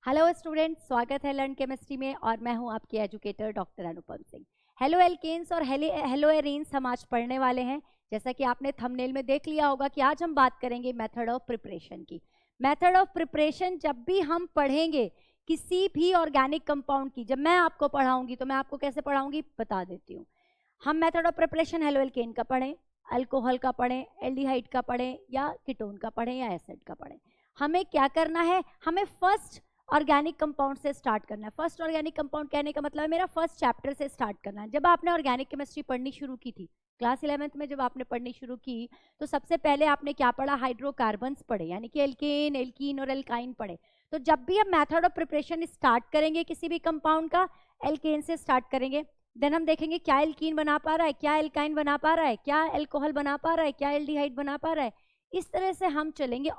Hello students, स्वागत है learn chemistry में और मैं हूं आपकी educator doctor Anupam Singh. Halo alkanes और हेलो एरीन्स हम आज पढ़ने वाले हैं। जैसा कि आपने थंबनेल में देख लिया होगा कि आज हम बात करेंगे मेथड ऑफ प्रिपरेशन की। मेथड ऑफ प्रिपरेशन जब भी हम पढ़ेंगे किसी भी ऑर्गेनिक कंपाउंड की, जब मैं आपको पढ़ाऊंगी तो मैं आपको कैसे पढ़ाऊंगी बता देती हूँ। हम method of preparation halo alkane का पढ़ें, अल्कोहल का पढ़ें, एल्डिहाइड का पढ़ें या कीटोन का पढ़ें या एसिड का पढ़ें, हमें क्या करना है, हमें फर्स्ट ऑर्गेनिक कंपाउंड से स्टार्ट करना है। फर्स्ट ऑर्गेनिक कंपाउंड कहने का मतलब है मेरा फर्स्ट चैप्टर से स्टार्ट करना है। जब आपने ऑर्गेनिक केमिस्ट्री पढ़नी शुरू की थी क्लास 11th में, जब आपने पढ़नी शुरू की तो सबसे पहले आपने क्या पढ़ा, हाइड्रोकार्बन्स पढ़े, यानी कि एल्केन, एल्कीन और एल्काइन पढ़े। तो जब भी हम मेथड ऑफ प्रिपरेशन स्टार्ट करेंगे किसी भी कंपाउंड का, एल्केन से स्टार्ट करेंगे। देन हम देखेंगे क्या एल्कीन बना पा रहा है, क्या एल्काइन बना पा रहा है, क्या एल्कोहल बना पा रहा है, क्या एल्डिहाइड बना पा रहा है। इस तरह से हम चलेंगे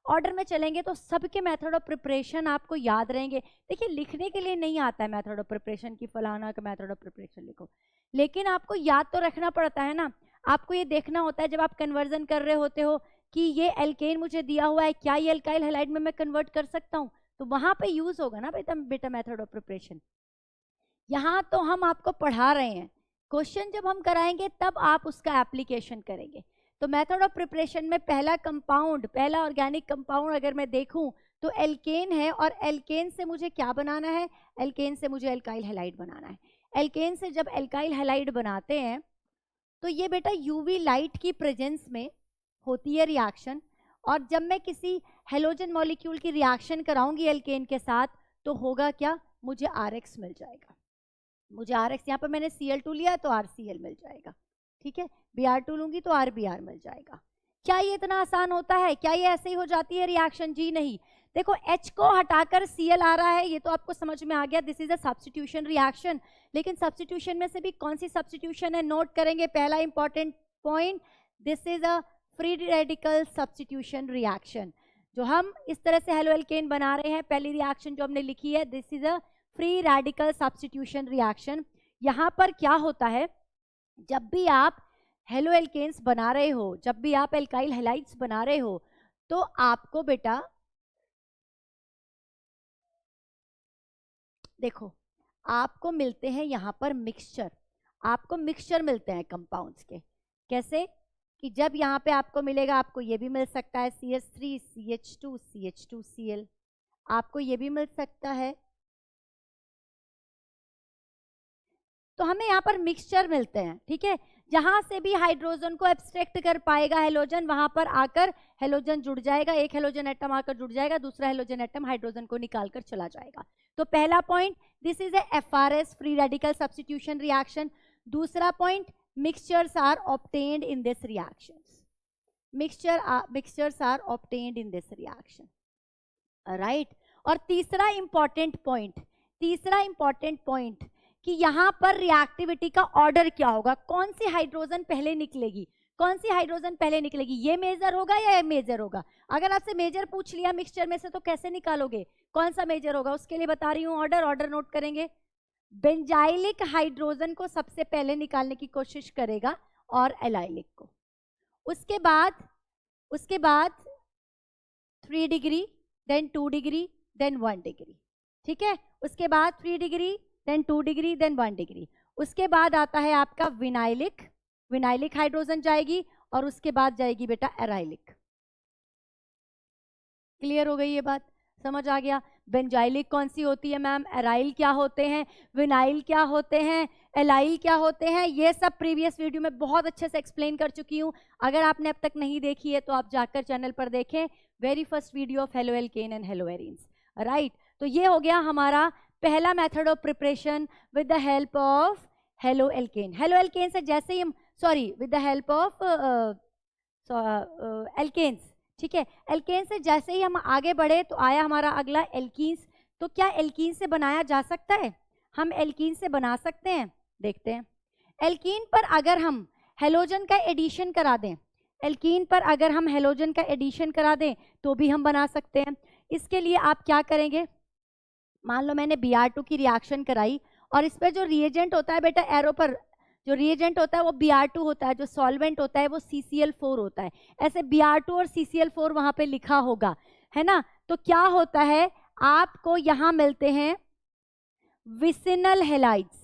ऑर्डर में चलेंगे तो सबके मेथड ऑफ प्रिपरेशन आपको याद रहेंगे। देखिए, लिखने के लिए नहीं आता है मेथड ऑफ प्रिपरेशन की फलाना का मेथड ऑफ प्रिपरेशन लिखो, लेकिन आपको याद तो रखना पड़ता है ना। आपको ये देखना होता है जब आप कन्वर्जन कर रहे होते हो कि ये एल्केन मुझे दिया हुआ है, क्या ये एल्काइल हैलाइड में मैं कन्वर्ट कर सकता हूँ, तो वहां पे यूज होगा ना बेटा मेथड ऑफ प्रिपरेशन। यहाँ तो हम आपको पढ़ा रहे हैं, क्वेश्चन जब हम कराएंगे तब आप उसका एप्लीकेशन करेंगे। तो मेथड ऑफ प्रिपरेशन में पहला कंपाउंड, पहला ऑर्गेनिक कंपाउंड अगर मैं देखूं तो एल्केन है, और एल्केन से मुझे क्या बनाना है, एल्केन से मुझे एल्काइल हैलाइड बनाना है। एल्केन से जब एल्काइल हैलाइड बनाते हैं तो ये बेटा यूवी लाइट की प्रेजेंस में होती है रिएक्शन, और जब मैं किसी हेलोजन मॉलिक्यूल की रिएक्शन कराऊंगी एल्केन के साथ तो होगा क्या, मुझे RX मिल जाएगा। मुझे RX, यहाँ पर मैंने Cl2 लिया तो RCl मिल जाएगा, ठीक है। Br2 लूंगी तो RBr मिल जाएगा। क्या ये इतना आसान होता है? क्या ये ऐसे ही हो जाती है रिएक्शन? जी नहीं। देखो, H को हटाकर Cl आ रहा है, ये तो आपको समझ में आ गया, this is a substitution reaction. लेकिन सब्स्टिट्यूशन में से भी कौन सी सब्स्टिट्यूशन है, नोट करेंगे पहला important point, this is a free radical substitution reaction. जो हम इस तरह से हेलो एल्केन बना रहे हैं, पहली रिएक्शन जो हमने लिखी है, this is a free radical substitution reaction. यहाँ पर क्या होता है, जब भी आप हेलो एल्केन्स बना रहे हो, जब भी आप एल्काइल हैलाइड्स बना रहे हो, तो आपको बेटा देखो, आपको मिलते हैं यहाँ पर मिक्सचर, आपको मिक्सचर मिलते हैं कंपाउंड्स के। कैसे कि जब यहाँ पे आपको मिलेगा, आपको ये भी मिल सकता है CH3 CH2 CH2Cl, आपको ये भी मिल सकता है, तो हमें यहाँ पर मिक्सचर मिलते हैं, ठीक है। जहां से भी हाइड्रोजन को एब्स्ट्रैक्ट कर पाएगा हेलोजन, वहां पर आकर हेलोजन जुड़ जाएगा, एक हेलोजन एटम आकर जुड़ जाएगा, दूसरा हेलोजन एटम हाइड्रोजन को निकालकर चला जाएगा। तो पहला point, this is a FRS, free radical substitution reaction. दूसरा point, mixtures are obtained in this reaction, mixtures are obtained in this reaction, right. और तीसरा इंपॉर्टेंट पॉइंट कि यहाँ पर रिएक्टिविटी का ऑर्डर क्या होगा, कौन सी हाइड्रोजन पहले निकलेगी, कौन सी हाइड्रोजन पहले निकलेगी, ये मेजर होगा या ये मेजर होगा। अगर आपसे मेजर पूछ लिया मिक्सचर में से तो कैसे निकालोगे, कौन सा मेजर होगा, उसके लिए बता रही हूँ ऑर्डर नोट करेंगे। बेंजाइलिक हाइड्रोजन को सबसे पहले निकालने की कोशिश करेगा और एलाइलिक को, उसके बाद 3 degree, then 2 degree, then 1 degree, ठीक है। उसके बाद 3 degree, then 2 degree, then 1 degree. उसके बाद आता है आपका विनाइलिक हाइड्रोजन जाएगी, और उसके बाद जाएगी बेटा एराइलिक। क्लियर हो गई ये बात, समझ आ गया। बेंजाइलिक कौन सी होती है मैम, एराइल क्या होते हैं, विनाइल क्या होते हैं, एलाइल क्या होते हैं, ये सब प्रीवियस वीडियो में बहुत अच्छे से एक्सप्लेन कर चुकी हूँ। अगर आपने अब तक नहीं देखी है तो आप जाकर चैनल पर देखें, very first video of haloalkane and haloarenes, right. तो ये हो गया हमारा पहला method of preparation with the help of haloalkane. Haloalkane से जैसे ही हम, with the help of alkanes, ठीक है। एल्केन से जैसे ही हम आगे बढ़े तो आया हमारा अगला एल्कीन्स। तो क्या एल्कीन से बनाया जा सकता है, हम एल्कीन से बना सकते हैं, देखते हैं। एल्कीन पर अगर हम हेलोजन का एडिशन करा दें, एल्कीन पर अगर हम हेलोजन का एडिशन करा दें तो भी हम बना सकते हैं। इसके लिए आप क्या करेंगे, मान लो मैंने Br2 की रिएक्शन कराई, और इस पर जो रिएजेंट होता है बेटा, एरो पर जो रिएजेंट होता है वो Br2 होता है, जो सॉल्वेंट होता है वो CCl4 होता है। ऐसे Br2 और CCl4 वहां पे लिखा होगा, है ना। तो क्या होता है, आपको यहां मिलते हैं विसिनल हैलाइड्स।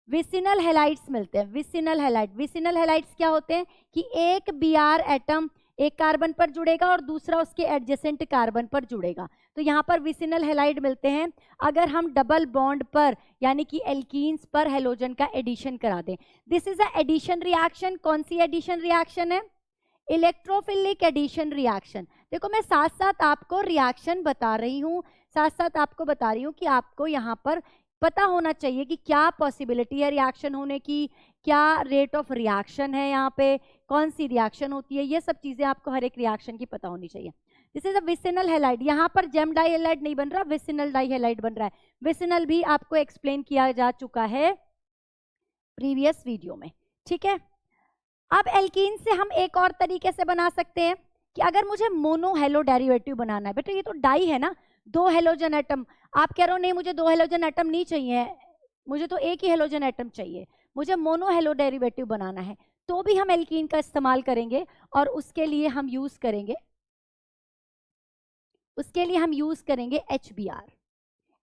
विसिनल हैलाइड्स मिलते हैं, विसिनल हैलाइड। विसिनल हैलाइड्स क्या होते हैं कि एक Br एटम एक कार्बन पर जुड़ेगा और दूसरा उसके एडजेसेंट कार्बन पर जुड़ेगा, तो यहाँ पर विसिनल हैलाइड मिलते हैं। अगर हम डबल बॉन्ड पर यानी कि एल्कीन्स पर हेलोजन का एडिशन करा दें, this is a addition reaction. कौन सी एडिशन रिएक्शन है? Electrophilic addition reaction. देखो मैं साथ साथ आपको रिएक्शन बता रही हूँ, साथ साथ आपको बता रही हूँ कि आपको यहाँ पर पता होना चाहिए कि क्या पॉसिबिलिटी है रिएक्शन होने की, क्या रेट ऑफ रिएक्शन है, यहाँ पे कौन सी रिएक्शन होती है, ये सब चीजें आपको हर एक रिएक्शन की पता होनी चाहिए। This is a vicinal halide. यहाँ पर जेम डाई हैलाइड नहीं बन रहा, विसिनल डाई हैलाइड बन रहा है। विसिनल भी आपको एक्सप्लेन किया जा चुका है प्रीवियस वीडियो में, ठीक है। अब एल्कीन से हम एक और तरीके से बना सकते हैं कि अगर मुझे मोनो हेलो डेरिवेटिव बनाना है, बेटा ये तो डाई है ना, दो हेलोजन एटम। आप कह रहे हो नहीं मुझे दो हेलोजन एटम नहीं चाहिए, मुझे तो एक ही हेलोजन एटम चाहिए, मुझे मोनो हेलो डेरिवेटिव बनाना है, तो भी हम एल्कीन का इस्तेमाल करेंगे और उसके लिए हम यूज करेंगे HBr।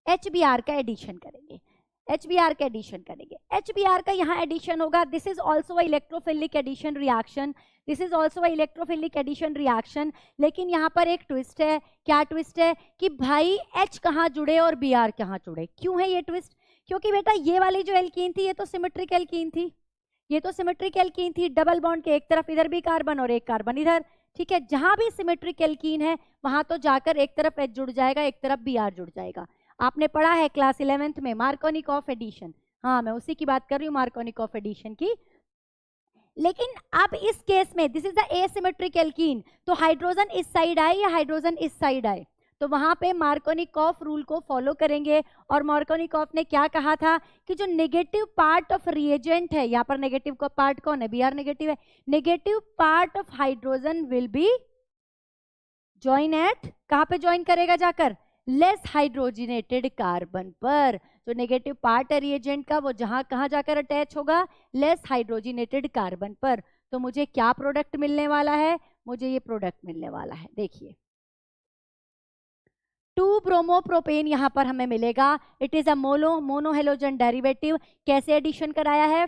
HBr का एडिशन करेंगे, HBr का एडिशन करेंगे। HBr का यहाँ एडिशन होगा। This is also a electrophilic addition reaction, this is also a electrophilic addition reaction. लेकिन यहाँ पर एक ट्विस्ट है। क्या ट्विस्ट है? कि भाई H कहाँ जुड़े और Br कहाँ जुड़े। क्यों है ये ट्विस्ट? क्योंकि बेटा ये वाली जो एल्कीन थी ये तो सिमेट्रिक एल्कीन थी, ये तो सिमेट्रिक एल्कीन थी। डबल बॉन्ड के एक तरफ इधर भी कार्बन और एक कार्बन इधर, ठीक है। जहां भी सिमेट्रिक एल्कीन है वहां तो जाकर एक तरफ H जुड़ जाएगा, एक तरफ Br जुड़ जाएगा। आपने पढ़ा है क्लास 11th में मार्कोनिकॉफ एडिशन, हाँ मैं उसी की बात कर रही हूँ, मार्कोनिकॉफ एडिशन की। लेकिन अब इस केस में this is the asymmetric alkene, तो हाइड्रोजन इस साइड आए या हाइड्रोजन इस साइड आए, तो वहां पे मार्कोनिकॉफ रूल को फॉलो करेंगे। और मार्कोनिकॉफ ने क्या कहा था कि जो नेगेटिव पार्ट ऑफ रिएजेंट है, यहाँ पर नेगेटिव का पार्ट कौन है? Br नेगेटिव है। Negative part of hydrogen will be join at, कहां पे ज्वाइन करेगा? जाकर लेस हाइड्रोजिनेटेड कार्बन पर। जो नेगेटिव पार्ट है रिएजेंट का वो जहां कहां जाकर अटैच होगा? लेस हाइड्रोजिनेटेड कार्बन पर। तो मुझे क्या प्रोडक्ट मिलने वाला है? मुझे ये प्रोडक्ट मिलने वाला है, देखिए 2 ब्रोमोप्रोपेन यहाँ पर हमें मिलेगा। It is a mono halogen derivative. कैसे एडिशन कराया है?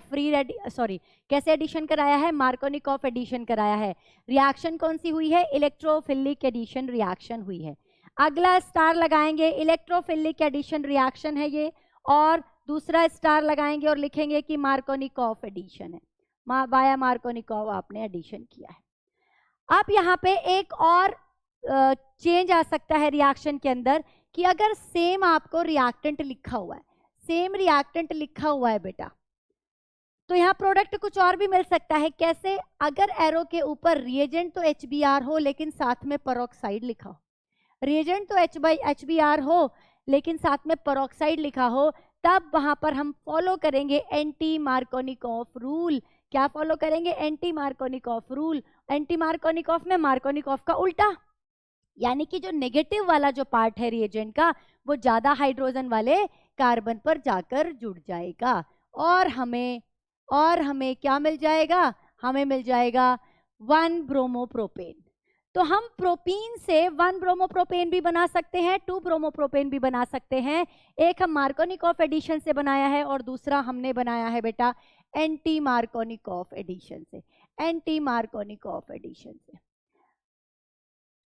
कैसे एडिशन कराया है? मार्कोनिकॉफ एडिशन कराया है। रिएक्शन कौन सी हुई है? इलेक्ट्रोफिलिक एडिशन रिएक्शन हुई है। अगला स्टार लगाएंगे, इलेक्ट्रोफिलिक एडिशन रिएक्शन है ये, और दूसरा स्टार लगाएंगे और लिखेंगे कि मार्कोनिकॉफ एडिशन है, बाया मार्कोनिकॉफ आपने एडिशन किया है। अब यहाँ पे एक और चेंज आ सकता है रिएक्शन के अंदर कि अगर सेम आपको रिएक्टेंट लिखा हुआ है, सेम रिएक्टेंट लिखा हुआ है बेटा, तो यहाँ प्रोडक्ट कुछ और भी मिल सकता है। कैसे? अगर एरो के ऊपर रिएजेंट तो HBr हो लेकिन साथ में पेरोक्साइड लिखा हो, रिएजेंट तो HBr हो लेकिन साथ में पेरोक्साइड लिखा हो, तब वहां पर हम फॉलो करेंगे एंटी मार्कोनिकॉफ रूल। क्या फॉलो करेंगे? Anti Markovnikov rule. Anti Markovnikov में मार्कोनिकॉफ का उल्टा, यानी कि जो नेगेटिव वाला जो पार्ट है रिएजेंट का वो ज्यादा हाइड्रोजन वाले कार्बन पर जाकर जुड़ जाएगा और हमें क्या मिल जाएगा? हमें मिल जाएगा 1 ब्रोमोप्रोपेन। तो हम प्रोपीन से 1 ब्रोमोप्रोपेन भी बना सकते हैं, 2 ब्रोमोप्रोपेन भी बना सकते हैं। एक हम मार्कोनिकॉफ एडिशन से बनाया है और दूसरा हमने बनाया है बेटा एंटी मार्कोनिकॉफ एडिशन से, एंटी मार्कोनिकॉफ एडिशन से,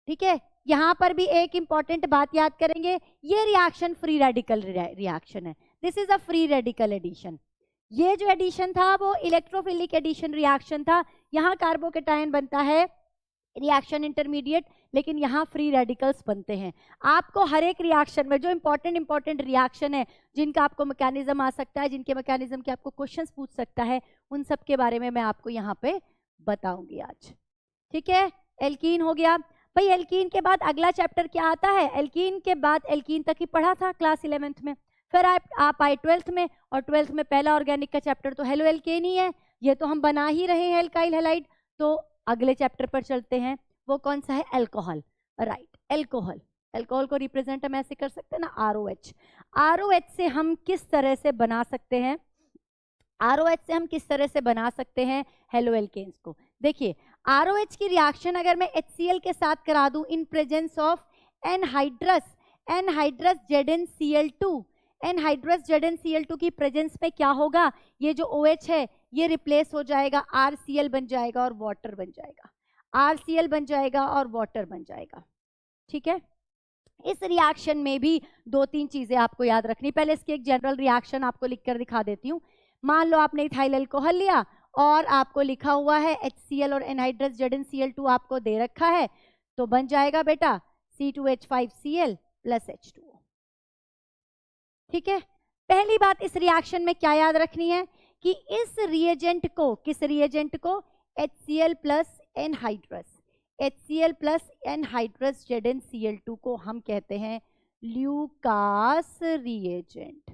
ठीक है। यहां पर भी एक इंपॉर्टेंट बात याद करेंगे, ये रिएक्शन फ्री रेडिकल रिएक्शन है। This is a free radical addition. ये जो एडिशन था वो इलेक्ट्रोफिलिक एडिशन रिएक्शन था। यहाँ कार्बोकेटायन बनता है रिएक्शन इंटरमीडिएट, लेकिन यहाँ फ्री रेडिकल्स बनते हैं। आपको हर एक रिएक्शन में जो इंपॉर्टेंट रिएक्शन है, जिनका आपको मैकेनिज्म आ सकता है, जिनके मैकेनिज्म के आपको क्वेश्चंस पूछ सकता है, उन सब के बारे में मैं आपको यहाँ पे बताऊंगी आज, ठीक है। एल्कीन हो गया भाई। एल्कीन के बाद अगला चैप्टर क्या आता है? एल्कीन के बाद एल्कीन तक ही पढ़ा था क्लास 11th में, फिर आप आए 12th में, और 12th में पहला ऑर्गेनिक का चैप्टर तो हेलो एल्केन ही है, ये तो हम बना ही रहे हैं एल्काइल हैलाइड। तो अगले चैप्टर पर चलते हैं, वो कौन सा है? Alcohol, right. अल्कोहल को रिप्रेजेंट हम ऐसे कर सकते हैं ना, ROH। ROH से हम किस तरह से बना सकते हैं? ROH से हम किस तरह से बना सकते हैं हेलो एल्केन्स को? देखिए ROH की रिएक्शन अगर मैं HCl के साथ करा दूं in presence of anhydrous, anhydrous ZnCl2, anhydrous ZnCl2 की प्रेजेंस में क्या होगा, ये जो OH है ये रिप्लेस हो जाएगा, RCl बन जाएगा और वाटर बन जाएगा, RCl बन जाएगा और वाटर बन जाएगा। ठीक है, इस रिएक्शन में भी 2-3 चीजें आपको याद रखनी। पहले इसकी एक जनरल रिएक्शन आपको लिखकर दिखा देती हूँ। मान लो आपने इथाइल अल्कोहल लिया और आपको लिखा हुआ है HCl और एनहाइड्रस ZnCl2 आपको दे रखा है, तो बन जाएगा बेटा C2H5Cl प्लस H2O। ठीक है, पहली बात इस रिएक्शन में क्या याद रखनी है कि इस रिएजेंट को, किस रिएजेंट को, HCl plus anhydrous, HCl plus anhydrous ZnCl2 को हम कहते हैं ल्यूकास रिएजेंट।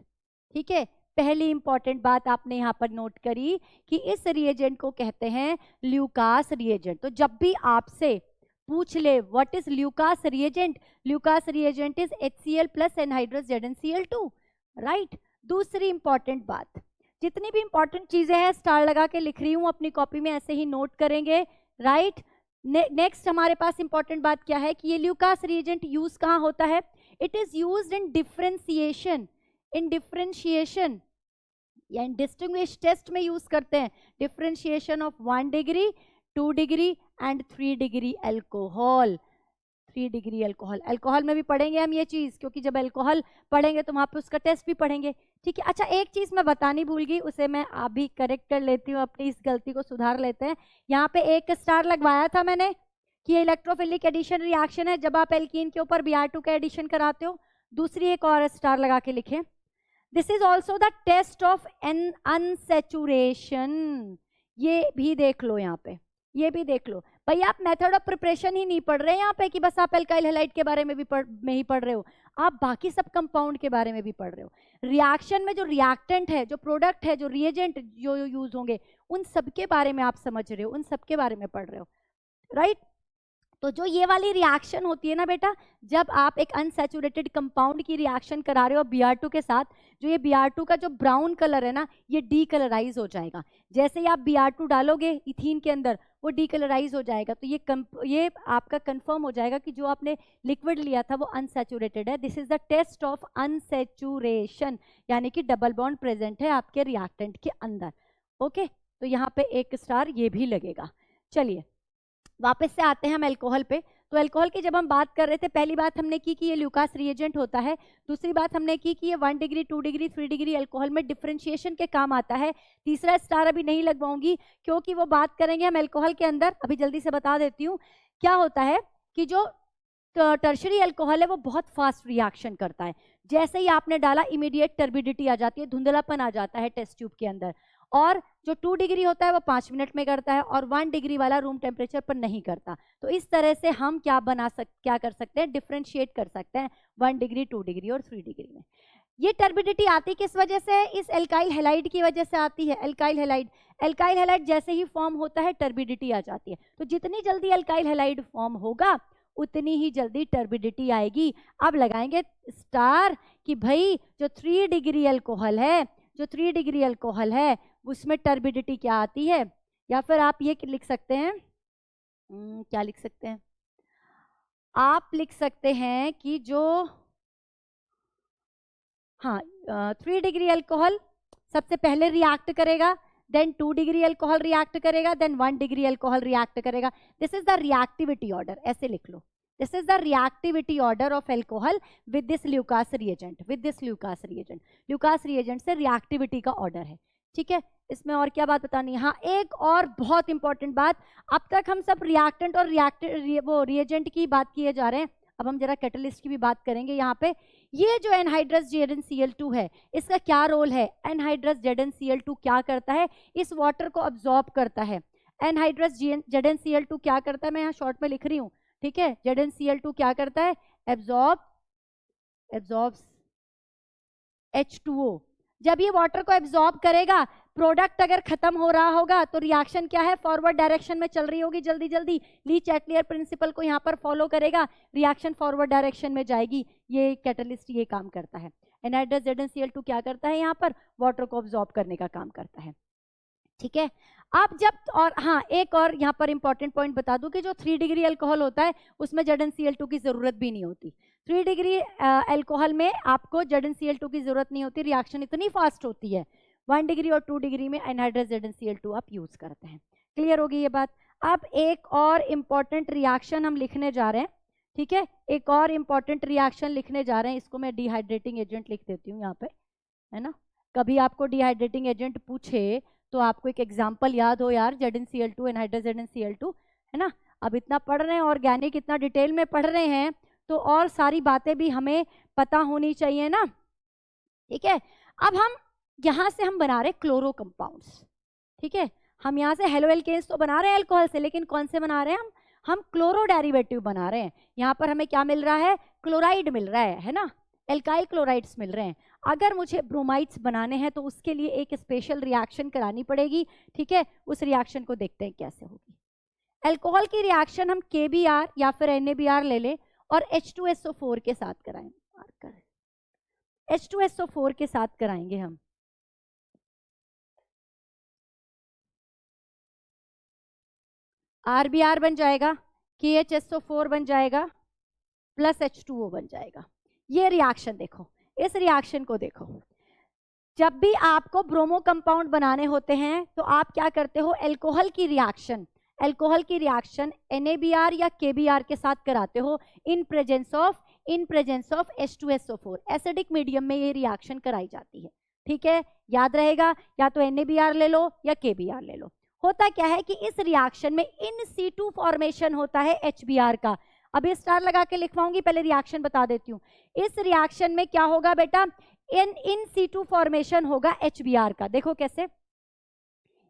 ठीक है, पहली इंपॉर्टेंट बात आपने यहाँ पर नोट करी कि इस रिएजेंट को कहते हैं ल्यूकास रिएजेंट। तो जब भी आपसे पूछ ले what is Lucas reagent, Lucas reagent is HCl plus anhydrous ZnCl2, right. दूसरी इंपॉर्टेंट बात, जितनी भी इंपॉर्टेंट चीजें हैं स्टार लगा के लिख रही हूं अपनी कॉपी में, ऐसे ही नोट करेंगे, राइट। नेक्स्ट हमारे पास इंपॉर्टेंट बात क्या है कि ये ल्यूकास रिएजेंट यूज कहाँ होता है, it is used in differentiation, in differentiation या इन डिस्टिंग्विश टेस्ट में यूज करते हैं, differentiation of 1 degree 2 degree and 3 degree alcohol, 3 degree alcohol. Alcohol में भी पढ़ेंगे हम ये चीज, क्योंकि जब अल्कोहल पढ़ेंगे तो वहां पे उसका टेस्ट भी पढ़ेंगे। ठीक है, अच्छा एक चीज मैं बतानी भूल गई, उसे मैं अभी करेक्ट कर लेती हूँ, अपनी इस गलती को सुधार लेते हैं। यहाँ पे एक स्टार लगवाया था मैंने कि ये इलेक्ट्रोफिलिक एडिशन रिएक्शन है जब आप एल्कीन के ऊपर Br2 का एडिशन कराते हो। दूसरी एक और स्टार लगा के लिखें, this is also the test of an unsaturation. ये भी देख लो, यहाँ पे ये भी देख लो। भाई आप मेथड ऑफ प्रिपरेशन ही नहीं पढ़ रहे हैं यहाँ पे कि बस आप एल्काइल हैलाइड के बारे में भी पढ़ रहे हो, आप बाकी सब कंपाउंड के बारे में भी पढ़ रहे हो। रिएक्शन में जो रिएक्टेंट है, जो प्रोडक्ट है, जो रिएजेंट जो यूज होंगे, उन सब के बारे में आप समझ रहे हो, उन सब के बारे में पढ़ रहे हो, राइट। तो जो ये वाली रिएक्शन होती है ना बेटा, जब आप एक अनसैचुरेटेड कंपाउंड की रिएक्शन करा रहे हो Br2 के साथ, जो ये Br2 का जो ब्राउन कलर है ना, ये डीकलराइज हो जाएगा। जैसे ही आप Br2 डालोगे इथीन के अंदर, वो डीकलराइज हो जाएगा। तो ये आपका कंफर्म हो जाएगा कि जो आपने लिक्विड लिया था वो अनसैचुरेटेड है। This is the test of unsaturation, यानी कि डबल बॉन्ड प्रेजेंट है आपके रिएक्टेंट के अंदर। ओके, तो यहाँ पे एक स्टार ये भी लगेगा। चलिए वापस से आते हैं हम अल्कोहल पे। तो अल्कोहल की जब हम बात कर रहे थे, पहली बात हमने की कि ये ल्यूकास रिएजेंट होता है। दूसरी बात हमने की कि ये 1 डिग्री 2 डिग्री 3 डिग्री अल्कोहल में डिफरेंशिएशन के काम आता है। तीसरा स्टार अभी नहीं लगवाऊंगी क्योंकि वो बात करेंगे हम अल्कोहल के अंदर। अभी जल्दी से बता देती हूँ क्या होता है कि जो टर्शरी अल्कोहल है वो बहुत फास्ट रिएक्शन करता है। जैसे ही आपने डाला इमीडिएट टर्बिडिटी आ जाती है, धुंधलापन आ जाता है टेस्ट ट्यूब के अंदर। और जो 2 डिग्री होता है वो 5 मिनट में करता है और 1 डिग्री वाला रूम टेम्परेचर पर नहीं करता। तो इस तरह से हम क्या कर सकते हैं, डिफरेंशिएट कर सकते हैं 1 डिग्री 2 डिग्री और 3 डिग्री में। ये टर्बिडिटी आती किस वजह से है, इस एल्काइल हैलाइड की वजह से आती है। एल्काइल हैलाइड जैसे ही फॉर्म होता है टर्बिडिटी आ जाती है। तो जितनी जल्दी एल्काइल हैलाइड फॉर्म होगा उतनी ही जल्दी टर्बिडिटी आएगी। अब लगाएंगे स्टार कि भाई जो 3 डिग्री अल्कोहल है, जो 3 डिग्री अल्कोहल है उसमें टर्बिडिटी क्या आती है। या फिर आप ये लिख सकते हैं, क्या लिख सकते हैं, आप लिख सकते हैं कि जो 3 डिग्री अल्कोहल सबसे पहले रिएक्ट करेगा, देन 2 डिग्री अल्कोहल रिएक्ट करेगा, देन 1 डिग्री अल्कोहल रिएक्ट करेगा। This is the reactivity order, ऐसे लिख लो। This is the reactivity order of alcohol with this Lucas reagent, with this Lucas reagent. Lucas reagent से reactivity का order है। ठीक है, इसमें और क्या बात बतानी है, हाँ एक और बहुत इंपॉर्टेंट बात। अब तक हम सब रिएक्टेंट और रिएजेंट की बात किए जा रहे हैं, अब हम जरा कैटलिस्ट की भी बात करेंगे। यहाँ पे ये जो एनहाइड्रस ZnCl2 है, इसका क्या रोल है। एनहाइड्रस ZnCl2 क्या करता है, इस वाटर को अब्जॉर्ब करता है। एनहाइड्रस ZnCl2 क्या करता है, मैं यहाँ शॉर्ट में लिख रही हूँ, ठीक है। ZnCl2 क्या करता है, एब्जॉर्ब्स H2O। जब ये वाटर को एब्जॉर्ब करेगा, प्रोडक्ट अगर खत्म हो रहा होगा तो रिएक्शन क्या है, फॉरवर्ड डायरेक्शन में चल रही होगी जल्दी जल्दी। ली-चैटलियर प्रिंसिपल को यहाँ पर फॉलो करेगा, रिएक्शन फॉरवर्ड डायरेक्शन में जाएगी। ये कैटलिस्ट ये काम करता है। एनहाइड्रस ZnCl2 क्या करता है, यहाँ पर वाटर को एब्जॉर्ब करने का काम करता है। ठीक है, अब जब और हाँ एक और यहाँ पर इंपॉर्टेंट पॉइंट बता दूं कि जो 3 डिग्री अल्कोहल होता है उसमें ZnCl2 की जरूरत भी नहीं होती। 3 डिग्री एल्कोहल में आपको ZnCl2 की जरूरत नहीं होती, रिएक्शन इतनी फास्ट होती है। 1 डिग्री और 2 डिग्री में एनहाइड्रस ZnCl2 आप यूज करते हैं। क्लियर होगी ये बात। अब एक और इम्पॉर्टेंट रिएक्शन हम लिखने जा रहे हैं, ठीक है, एक और इम्पॉर्टेंट रिएक्शन लिखने जा रहे हैं। इसको मैं डिहाइड्रेटिंग एजेंट लिख देती हूँ यहाँ पे, है ना। कभी आपको डिहाइड्रेटिंग एजेंट पूछे तो आपको एक एग्जाम्पल याद हो यार, ZnCl2, एनहाइड्रस ZnCl2, है ना। अब इतना पढ़ रहे हैं ऑर्गेनिक, इतना डिटेल में पढ़ रहे हैं, तो और सारी बातें भी हमें पता होनी चाहिए ना, ठीक है। अब हम यहाँ से हम बना रहे क्लोरो कंपाउंड्स, ठीक है। हम यहाँ से हेलो एल्केन्स तो बना रहे हैं अल्कोहल से, लेकिन कौन से बना रहे हैं हम क्लोरो डेरिवेटिव बना रहे हैं। यहाँ पर हमें क्या मिल रहा है, क्लोराइड मिल रहा है ना, एल्काइल क्लोराइड्स मिल रहे हैं। अगर मुझे ब्रोमाइड्स बनाने हैं तो उसके लिए एक स्पेशल रिएक्शन करानी पड़ेगी, ठीक है। उस रिएक्शन को देखते हैं कैसे होगी। अल्कोहल की रिएक्शन हम KBr या फिर NaBr ले लें और H2SO4 के साथ कराएंगे, H2SO4 के साथ कराएंगे हम। RBr बन जाएगा, KHSO4 बन जाएगा, प्लस H2O बन जाएगा। ये रिएक्शन देखो, इस रिएक्शन को देखो। जब भी आपको ब्रोमो कंपाउंड बनाने होते हैं तो आप क्या करते हो, अल्कोहल की रिएक्शन NaBr या KBr के साथ कराते हो in presence of H2SO4। Acidic medium में ये रिएक्शन कराई जाती है, ठीक है, याद रहेगा। या तो NaBr ले लो या KBr ले लो। होता क्या है कि इस रिएक्शन में इन situ फॉर्मेशन होता है HBr का। अब ये स्टार लगा के लिखवाऊंगी, पहले रिएक्शन बता देती हूँ। इस रिएक्शन में क्या होगा बेटा, इन situ फॉर्मेशन होगा HBr का। देखो कैसे,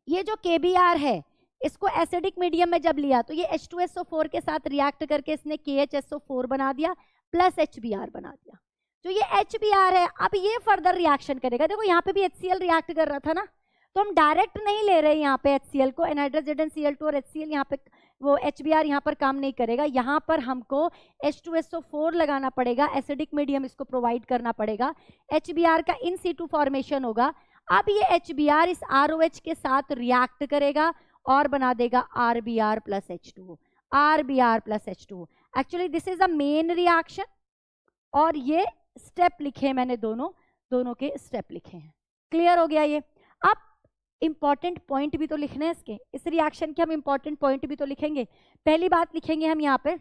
ये जो KBr है इसको एसिडिक मीडियम में जब लिया तो ये H2SO4 के साथ रिएक्ट करके इसने KHSO4 बना दिया, प्लस HBr बना दिया। जो ये HBr है अब ये फर्दर रिएक्शन करेगा। देखो यहाँ पे भी HCl रिएक्ट कर रहा था ना, तो हम डायरेक्ट नहीं ले रहे यहाँ पे HCl को, एनहाइड्रस ZnCl2 और HCl यहाँ पे, वो HBr यहाँ पर काम नहीं करेगा। यहाँ पर हमको H2SO4 लगाना पड़ेगा, एसिडिक मीडियम इसको प्रोवाइड करना पड़ेगा। HBr का इन situ फॉर्मेशन होगा। अब ये HBr इस ROH के साथ रिएक्ट करेगा और बना देगा RBr plus H2O, RBr plus H2O। Actually this is a main reaction, और ये स्टेप लिखे मैंने, दोनों के स्टेप लिखे हैं। क्लियर हो गया ये। अब इंपॉर्टेंट पॉइंट भी तो लिखने हैं इसके, इस रिएक्शन के हम इंपॉर्टेंट पॉइंट भी तो लिखेंगे। पहली बात लिखेंगे हम यहाँ पे,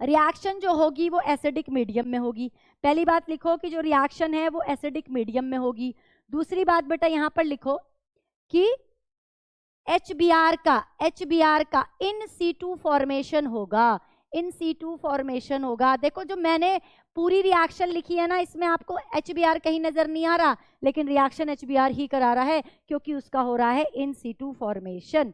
रिएक्शन जो होगी वो एसिडिक मीडियम में होगी। पहली बात लिखो कि जो रिएक्शन है वो एसिडिक मीडियम में होगी। दूसरी बात बेटा यहाँ पर लिखो कि HBr का इन situ फॉर्मेशन होगा, इन situ फॉर्मेशन होगा। देखो जो मैंने पूरी रिएक्शन लिखी है ना, इसमें आपको HBr कहीं नजर नहीं आ रहा, लेकिन रिएक्शन HBr ही करा रहा है क्योंकि उसका हो रहा है इन situ फॉर्मेशन।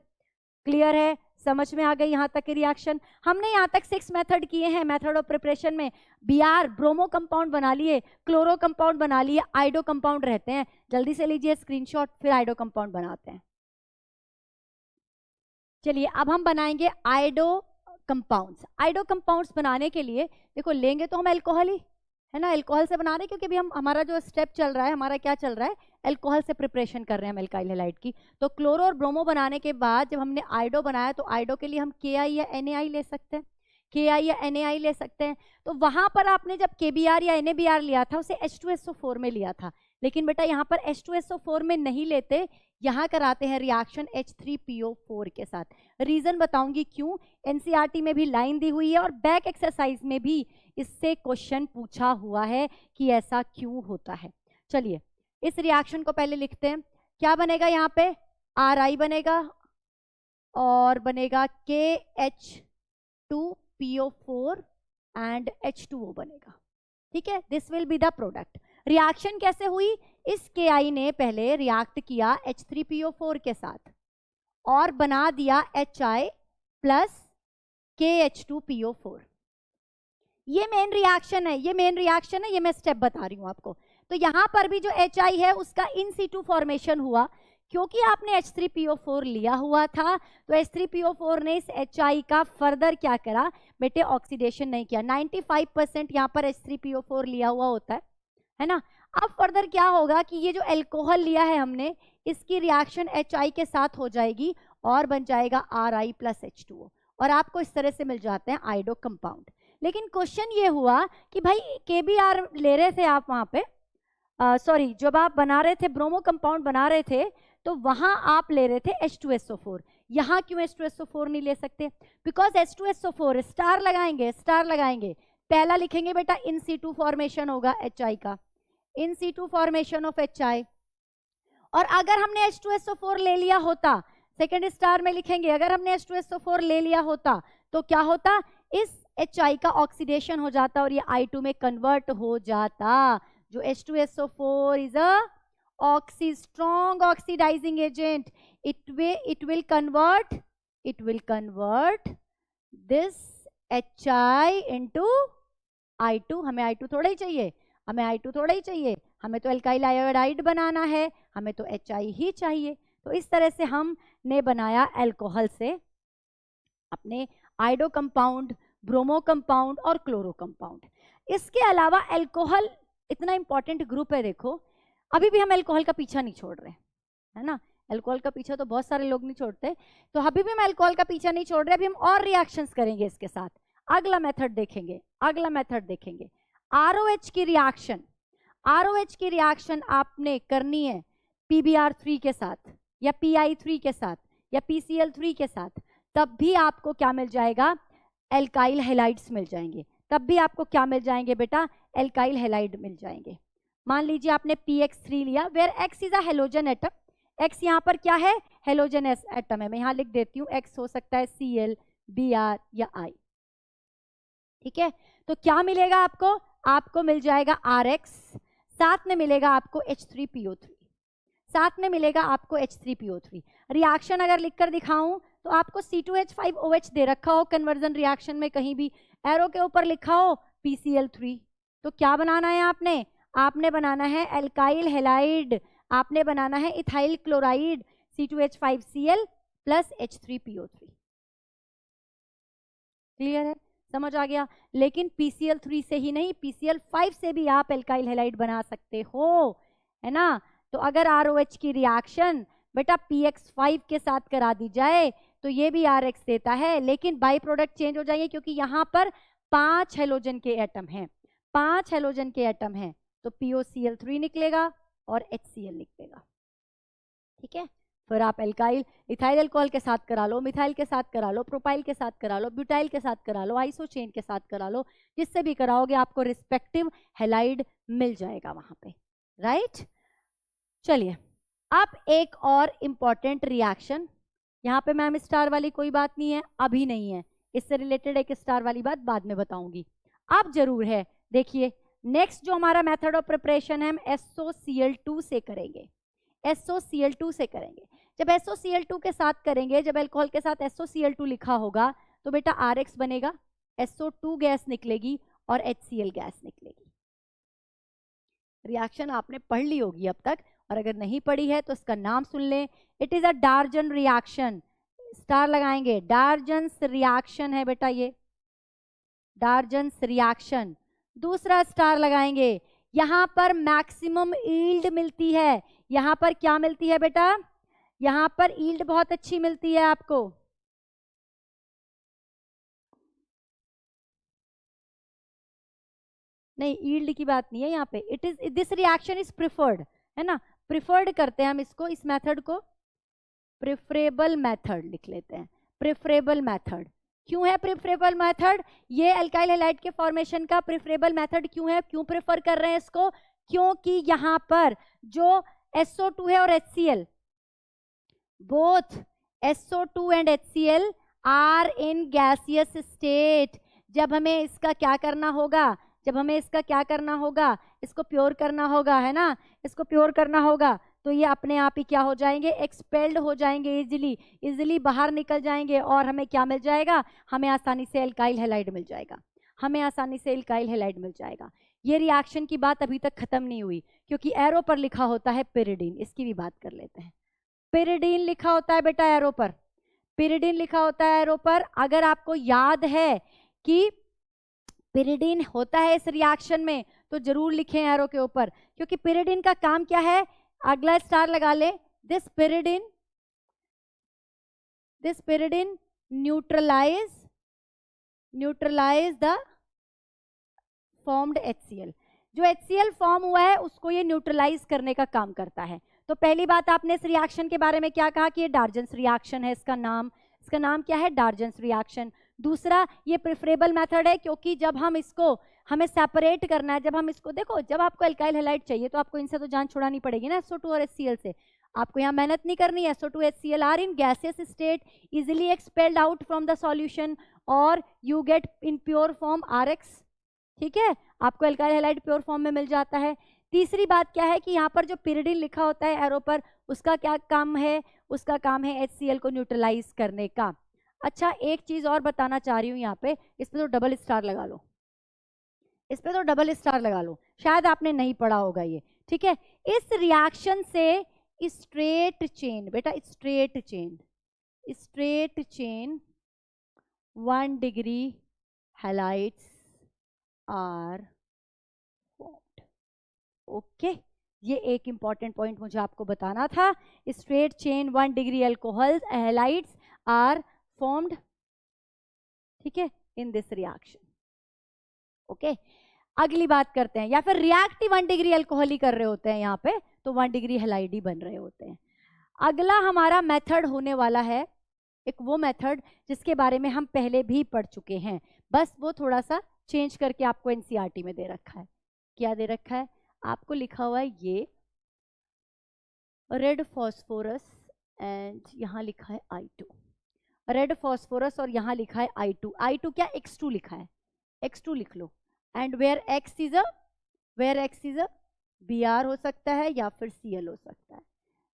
क्लियर है, समझ में आ गई यहाँ तक की रिएक्शन। हमने यहाँ तक 6 मेथड किए हैं मेथड ऑफ प्रिपरेशन में। Br ब्रोमो कंपाउंड बना लिए, क्लोरो कंपाउंड बना लिए, आइडो कंपाउंड रहते हैं। जल्दी से लीजिए स्क्रीनशॉट, फिर आइडो कंपाउंड बनाते हैं। चलिए अब हम बनाएंगे आइडो कंपाउंड्स। आइडो कंपाउंड्स बनाने के लिए देखो लेंगे तो हम अल्कोहल ही, है ना, अल्कोहल से बना रहे हैं क्योंकि अभी हमारा जो स्टेप चल रहा है, हमारा क्या चल रहा है, अल्कोहल से प्रिपरेशन कर रहे हैं हम एल्काइल हैलाइड की। तो क्लोरो और ब्रोमो बनाने के बाद जब हमने आइडो बनाया तो आइडो के लिए हम KI या NaI ले सकते हैं, KI या NaI ले सकते हैं। तो वहां पर आपने जब KBr या NaBr लिया था उसे H2SO4 में लिया था, लेकिन बेटा यहाँ पर H2SO4 में नहीं लेते, यहाँ कराते हैं रिएक्शन H3PO4 के साथ। रीजन बताऊंगी क्यों, NCERT में भी लाइन दी हुई है और बैक एक्सरसाइज में भी इससे क्वेश्चन पूछा हुआ है कि ऐसा क्यों होता है। चलिए इस रिएक्शन को पहले लिखते हैं। क्या बनेगा यहाँ पे, RI बनेगा और बनेगा KH2PO4 एंड H2O बनेगा, ठीक है। This will be the product. Reaction कैसे हुई, इस KI ने पहले रिएक्ट किया H3PO4 के साथ और बना दिया HI प्लस KH2PO4। ये मेन रिएक्शन है, ये मेन रिएक्शन है, ये मैं स्टेप बता रही हूं आपको। तो यहां पर भी जो HI है उसका इन situ फॉर्मेशन हुआ, क्योंकि आपने H3PO4 लिया हुआ था तो H3PO4 ने इस HI का फर्दर क्या करा बेटे, ऑक्सीडेशन नहीं किया। 95% यहाँ पर H3PO4 लिया हुआ होता है ना। अब फर्दर क्या होगा कि ये जो अल्कोहल लिया है हमने, इसकी रिएक्शन HI के साथ हो जाएगी और बन जाएगा RI प्लस H2O, और आपको इस तरह से मिल जाते हैं आइडो कंपाउंड। लेकिन क्वेश्चन ये हुआ कि भाई KBr ले रहे थे आप वहां पे, सॉरी जब आप बना रहे थे ब्रोमो कंपाउंड बना रहे थे तो वहां आप ले रहे थे H2SO4, यहाँ क्यों H2SO4 नहीं ले सकते? बिकॉज H2SO4 स्टार लगाएंगे, पहला लिखेंगे बेटा इन सीटू फॉर्मेशन होगा HI का, in situ formation of HI। और अगर हमने H2SO4 ले लिया होता, सेकेंड स्टार में लिखेंगे, अगर हमने H2SO4 ले लिया होता तो क्या होता, इस HI का ऑक्सीडेशन हो जाता और ये I2 में कन्वर्ट हो जाता। जो H2SO4 is a strong oxidizing agent. It will convert this HI into I2। हमें I2 थोड़ा ही चाहिए, हमें तो एल्काइल आयोडाइड बनाना है, हमें तो HI ही चाहिए। तो इस तरह से हमने बनाया अल्कोहल से अपने आइडो कंपाउंड, ब्रोमो कंपाउंड और क्लोरो कंपाउंड। इसके अलावा अल्कोहल इतना इंपॉर्टेंट ग्रुप है, देखो अभी भी हम अल्कोहल का पीछा नहीं छोड़ रहे, है ना। अल्कोहल का पीछा तो बहुत सारे लोग नहीं छोड़ते, तो अभी भी हम अल्कोहल का पीछा नहीं छोड़ रहे। अभी हम और रिएक्शंस करेंगे इसके साथ। अगला मेथड देखेंगे, ROH की रिएक्शन आपने करनी है PBr3 के साथ या Pi3 के साथ या PCl3 के साथ, तब भी आपको क्या मिल जाएगा, एल्काइल हैलाइड्स मिल जाएंगे। तब भी आपको क्या मिल जाएंगे बेटा, एल्काइल हैलाइड मिल जाएंगे। मान लीजिए आपने PX3 लिया, where X is a halogen atom, X यहाँ पर क्या है, हेलोजन एटम है। मैं यहाँ लिख देती हूँ, X हो सकता है Cl, Br या I, ठीक है। तो क्या मिलेगा आपको, आपको मिल जाएगा RX, साथ में मिलेगा आपको H3PO3, साथ में मिलेगा आपको H3PO3। रिएक्शन अगर लिखकर दिखाऊं तो आपको C2H5OH दे रखा हो कन्वर्जन रिएक्शन में, कहीं भी एरो के ऊपर लिखा हो PCl3। तो क्या बनाना है आपने बनाना है एल्काइल हैलाइड, आपने बनाना है ethyl chloride C2H5Cl plus H3PO3। Clear है, समझ आ गया। लेकिन PCl3 से ही नहीं, PCl5 से भी आप एल्काइल हैलाइड बना सकते हो, है ना। तो अगर ROH की रिएक्शन बेटा PX5 के साथ करा दी जाए तो ये भी RX देता है, लेकिन बाई प्रोडक्ट चेंज हो जाएंगे क्योंकि यहाँ पर 5 हेलोजन के एटम हैं, तो POCl3 निकलेगा और HCl निकलेगा, ठीक है। फिर आप एल्काइल इथाइल अल्कोहल के साथ करा लो, मिथाइल के साथ करा लो, प्रोपाइल के साथ करा लो, ब्यूटाइल के साथ करा लो, आइसोचेन के साथ करा लो, जिससे भी कराओगे आपको रिस्पेक्टिव हैलाइड मिल जाएगा वहां पे, राइट। चलिए अब एक और इंपॉर्टेंट रिएक्शन, यहाँ पे मैम स्टार वाली कोई बात नहीं है, अभी नहीं है, इससे रिलेटेड एक स्टार वाली बात बाद में बताऊंगी। अब जरूर है, देखिए नेक्स्ट जो हमारा मेथड ऑफ प्रिपरेशन है, हम SOCl2 से करेंगे, SOCl2 से करेंगे। जब SOCl2 के साथ करेंगे, जब अल्कोहल के साथ SOCl2 लिखा होगा तो बेटा RX बनेगा, SO2 गैस निकलेगी और HCl गैस निकलेगी। रिएक्शन आपने पढ़ ली होगी अब तक, और अगर नहीं पढ़ी है तो इसका नाम सुन लें, it is a डार्जन reaction. Star लगाएंगे, डार्जन्स रिएक्शन है बेटा ये, डार्जन्स रिएक्शन। दूसरा स्टार लगाएंगे, यहां पर मैक्सिमम ईल्ड मिलती है, यहां पर क्या मिलती है बेटा, यहां पर ईल्ड बहुत अच्छी मिलती है आपको, नहीं ईल्ड की बात नहीं है यहाँ पे, it is this reaction is preferred, है ना, प्रिफर्ड करते हैं हम इसको, इस मेथड को प्रेफरेबल मेथड लिख लेते हैं, प्रेफरेबल मेथड। क्यों है प्रेफरेबल मेथड, ये अल्काइल हैलाइड के फॉर्मेशन का प्रेफरेबल मेथड क्यों है, क्यों प्रेफर कर रहे हैं इसको, क्योंकि यहाँ पर जो SO2 है और HCl, both SO2 and HCl are in gaseous state. जब हमें इसका क्या करना होगा, इसको प्योर करना होगा, है ना, इसको प्योर करना होगा, तो ये अपने आप ही क्या हो जाएंगे, एक्सपेल्ड हो जाएंगे, इजिली बाहर निकल जाएंगे, और हमें क्या मिल जाएगा, हमें आसानी से एल्काइल हैलाइड मिल जाएगा, ये रिएक्शन की बात अभी तक खत्म नहीं हुई, क्योंकि एरो पर लिखा होता है पिरिडीन, इसकी भी बात कर लेते हैं। पिरिडीन लिखा होता है बेटा एरो पर, पिरिडीन लिखा होता है एरो पर। अगर आपको याद है कि पिरिडीन होता है इस रिएक्शन में तो जरूर लिखें एरो के ऊपर, क्योंकि पिरिडीन का काम क्या है, अगला स्टार लगा ले, this pyridine neutralize the formed HCl। जो HCl फॉर्म हुआ है उसको ये न्यूट्रलाइज करने का काम करता है। तो पहली बात आपने इस रिएक्शन के बारे में क्या कहा कि ये डार्जेंस रिएक्शन है, इसका नाम क्या है, डार्जेंस रिएक्शन। दूसरा, ये प्रेफरेबल मेथड है क्योंकि जब हम इसको हमें सेपरेट करना है, जब हम इसको देखो, जब आपको एल्काइल हैलाइड चाहिए तो आपको इनसे तो जान छुड़ानी पड़ेगी ना, SO2 और HCl से। आपको यहाँ मेहनत नहीं करनी है। SO2 HCl are in gaseous state easily expelled out from the solution और you get in pure form RX। ठीक है, आपको एल्काइल हैलाइड प्योर फॉर्म में मिल जाता है। तीसरी बात क्या है कि यहाँ पर जो पिरिडिन लिखा होता है एरो पर, उसका क्या काम है, उसका काम है HCl को न्यूट्रलाइज करने का। अच्छा, एक चीज और बताना चाह रही हूँ यहाँ पे, इस पे तो डबल स्टार लगा लो, इस पे तो डबल स्टार लगा लो, शायद आपने नहीं पढ़ा होगा ये। ठीक है, इस रिएक्शन से स्ट्रेट चेन, बेटा straight chain 1 degree halides are formed. Okay, ये एक इंपॉर्टेंट पॉइंट मुझे आपको बताना था। Straight chain 1 degree alcohol halides are formed, ठीक है, इन दिस रिएक्शन। ओके, अगली बात करते हैं, या फिर रिएक्टिव 1 डिग्री अल्कोहल ही कर रहे होते हैं यहाँ पे, तो 1 डिग्री हैलाइड ही बन रहे होते हैं। अगला हमारा मेथड होने वाला है एक वो मेथड जिसके बारे में हम पहले भी पढ़ चुके हैं, बस वो थोड़ा सा चेंज करके आपको एनसीईआरटी में दे रखा है। क्या दे रखा है? आपको लिखा हुआ है ये रेड फॉस्फोरस एंड यहाँ लिखा है I2, रेड फॉस्फोरस और यहाँ लिखा है I2 क्या X2 लिखा है, X2 लिख लो। And where X is a Br हो सकता है या फिर Cl हो सकता है,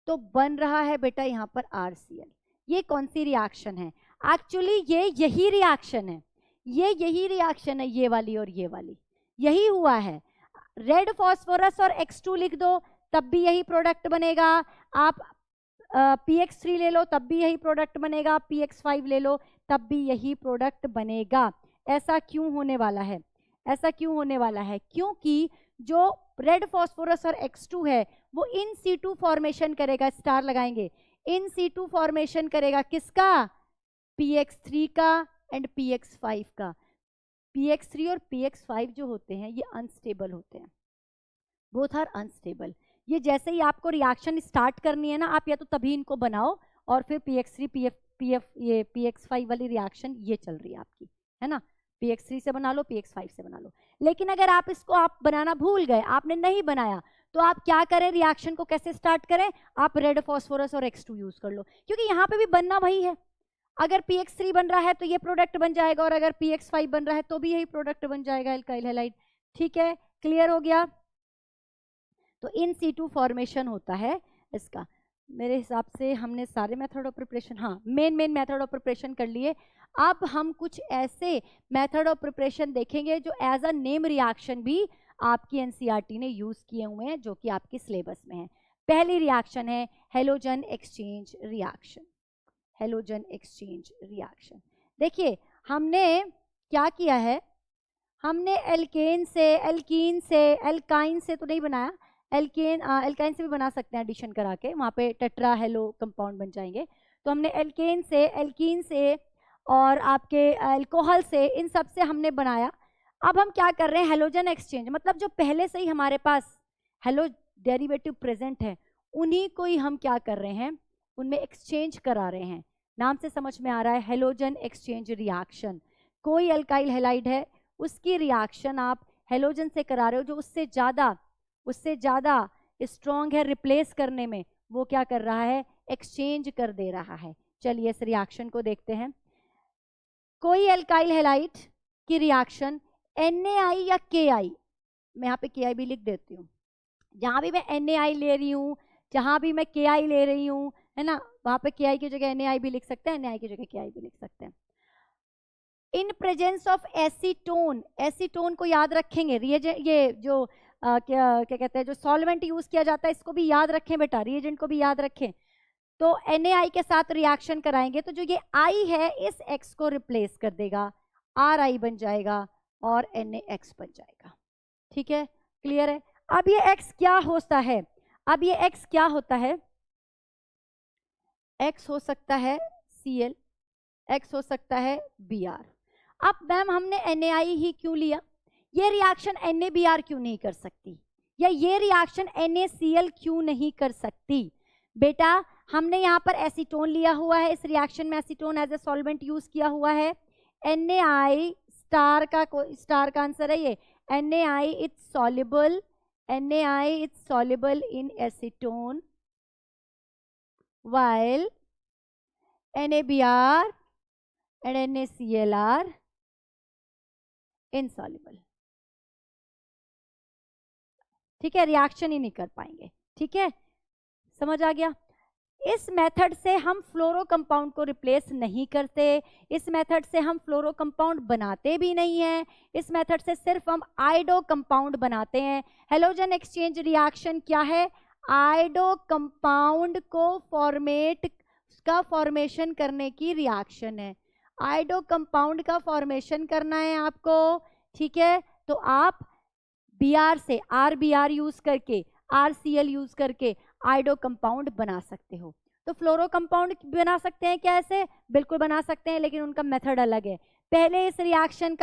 तो बन रहा है बेटा यहाँ पर RCl। ये कौन सी रिएक्शन है? एक्चुअली ये यही रिएक्शन है, यही रिएक्शन है, ये वाली और ये वाली, यही हुआ है। रेड फॉस्फोरस और X2 लिख दो तब भी यही प्रोडक्ट बनेगा, आप PX3 ले लो तब भी यही प्रोडक्ट बनेगा, PX5 ले लो तब भी यही प्रोडक्ट बनेगा। ऐसा क्यों होने वाला है? ऐसा क्यों होने वाला है? क्योंकि जो रेड फॉस्फोरस और X2 है वो इन C2 फॉर्मेशन करेगा, स्टार लगाएंगे, इन C2 फॉर्मेशन करेगा किसका? PX3 का एंड PX5 का। PX3 और PX5 जो होते हैं ये अनस्टेबल होते हैं, बोथ आर अनस्टेबल। ये जैसे ही आपको रिएक्शन स्टार्ट करनी है ना, आप या तो तभी इनको बनाओ और फिर PX3 ये PX5 वाली रिएक्शन ये चल रही है आपकी, है ना, PX3 से बना लो, PX5 से बना लो। लेकिन अगर आप इसको आप बनाना भूल गए, आपने नहीं बनाया, तो आप क्या करें, रिएक्शन को कैसे स्टार्ट करें? आप रेड फॉस्फोरस और X2 यूज कर लो, क्योंकि यहाँ पे भी बनना वही है। अगर PX3 बन रहा है तो ये प्रोडक्ट बन जाएगा, और अगर PX5 बन रहा है तो भी यही प्रोडक्ट बन जाएगा, एल्काइल हैलाइड। ठीक है, क्लियर हो गया? तो इन C2 फॉर्मेशन होता है इसका। मेरे हिसाब से हमने सारे मेथड ऑफ प्रिपरेशन, हाँ मेन मेथड ऑफ प्रिपरेशन कर लिए। अब हम कुछ ऐसे मेथड ऑफ प्रिपरेशन देखेंगे जो एज अ नेम रिएक्शन भी आपकी एनसीईआरटी ने यूज किए हुए हैं, जो कि आपके सिलेबस में है। पहली रिएक्शन है halogen exchange reaction. Halogen exchange reaction, देखिए हमने क्या किया है, हमने एल्केन से, एल्कीन से, एल्काइन से तो नहीं बनाया, एल्काइन से भी बना सकते हैं एडिशन करा के, वहाँ पे टेट्रा हेलो कंपाउंड बन जाएंगे। तो हमने एल्केन से, एल्कीन से और आपके अल्कोहल से, इन सब से हमने बनाया। अब हम क्या कर रहे हैं, हेलोजन एक्सचेंज, मतलब जो पहले से ही हमारे पास हेलो डेरिवेटिव प्रेजेंट है उन्हीं को ही हम क्या कर रहे हैं, उनमें एक्सचेंज करा रहे हैं। नाम से समझ में आ रहा है, हेलोजन एक्सचेंज रिएक्शन। कोई अल्काइल हैलाइड है उसकी रिएक्शन आप हेलोजन से करा रहे हो, जो उससे ज़्यादा स्ट्रॉन्ग है रिप्लेस करने में, वो क्या कर रहा है, एक्सचेंज कर दे रहा है। चलिए इस रिएक्शन को देखते हैं। कोई एल्काइल हैलाइड की रिएक्शन NaI या KI, मैं यहाँ पे KI भी लिख देती हूँ, जहाँ भी मैं NaI ले रही हूँ, जहाँ भी मैं KI ले रही हूँ, है ना, वहाँ पे KI की जगह NaI भी लिख सकते हैं, NaI की जगह KI भी लिख सकते हैं। In presence of acetone, acetone को याद रखेंगे, ये जो क्या कहते हैं, जो सॉल्वेंट यूज किया जाता है इसको भी याद रखें बेटा, रिएजेंट को भी याद रखें। तो NaI के साथ रिएक्शन कराएंगे तो जो ये I है इस X को रिप्लेस कर देगा, RI बन जाएगा और NaX बन जाएगा। ठीक है, क्लियर है? अब ये X क्या होता है, अब ये X क्या होता है, X हो सकता है Cl, X हो सकता है Br। अब मैम हमने NaI ही क्यों लिया? ये रिएक्शन NaBr क्यों नहीं कर सकती, या ये रिएक्शन NaCl क्यों नहीं कर सकती? बेटा हमने यहाँ पर एसीटोन लिया हुआ है, इस रिएक्शन में acetone as a solvent use किया हुआ है। NaI स्टार का आंसर है ये, NaI it's soluble, NaI it's soluble in acetone while NaBr and NaCl are insoluble। ठीक है, रिएक्शन ही नहीं कर पाएंगे। ठीक है, समझ आ गया? इस मेथड से हम फ्लोरो कंपाउंड को रिप्लेस नहीं करते, इस मेथड से हम फ्लोरो कंपाउंड बनाते भी नहीं हैं, इस मेथड से सिर्फ हम आइडो कंपाउंड बनाते हैं। हेलोजन एक्सचेंज रिएक्शन क्या है? आइडो कंपाउंड को फॉर्मेशन करने की रिएक्शन है। आइडो कंपाउंड का फॉर्मेशन करना है आपको। ठीक है, तो आप Br से RBr यूज करके, RCl यूज करके आइडो कंपाउंड बना सकते हो। तो फ्लोरो कंपाउंड बना सकते हैं क्या ऐसे? बिल्कुल बना सकते हैं, लेकिन उनका मेथड अलग है। पहले इस रिएक्शन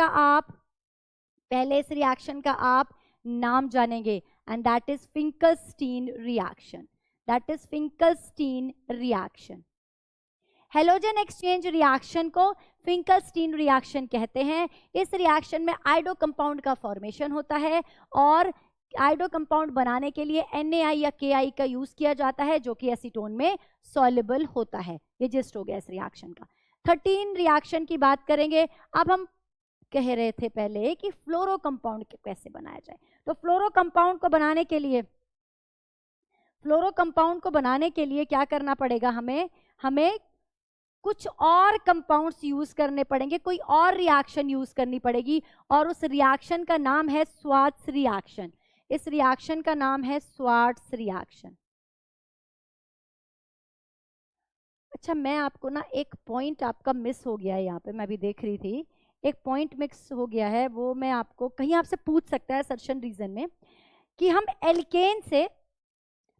का आप नाम जानेंगे, and that is Finkelstein reaction. That is Finkelstein reaction. Halogen exchange reaction को फिंकलस्टीन रिएक्शन कहते हैं। इस रिएक्शन में आइडो कंपाउंड का फॉर्मेशन होता है, और आइडो कंपाउंड बनाने के लिए NaI या KI का यूज किया जाता है, जो कि एसीटोन में सॉल्युबल होता है। ये जस्ट हो गया इस रिएक्शन का। 13 रिएक्शन की बात करेंगे। अब हम कह रहे थे पहले कि फ्लोरो कंपाउंड कैसे बनाया जाए। तो फ्लोरो कंपाउंड को बनाने के लिए क्या करना पड़ेगा? हमें कुछ और कंपाउंड्स यूज करने पड़ेंगे, कोई और रिएक्शन यूज करनी पड़ेगी, और उस रिएक्शन का नाम है स्वार्ट्स रिएक्शन। इस रिएक्शन का नाम है स्वार्ट्स रिएक्शन। अच्छा, मैं आपको ना एक पॉइंट आपका मिस हो गया है यहाँ पे, मैं भी देख रही थी, एक पॉइंट मिक्स हो गया है, वो मैं आपको कहीं आपसे पूछ सकता है सर्शन रीजन में, कि हम एल्केन से,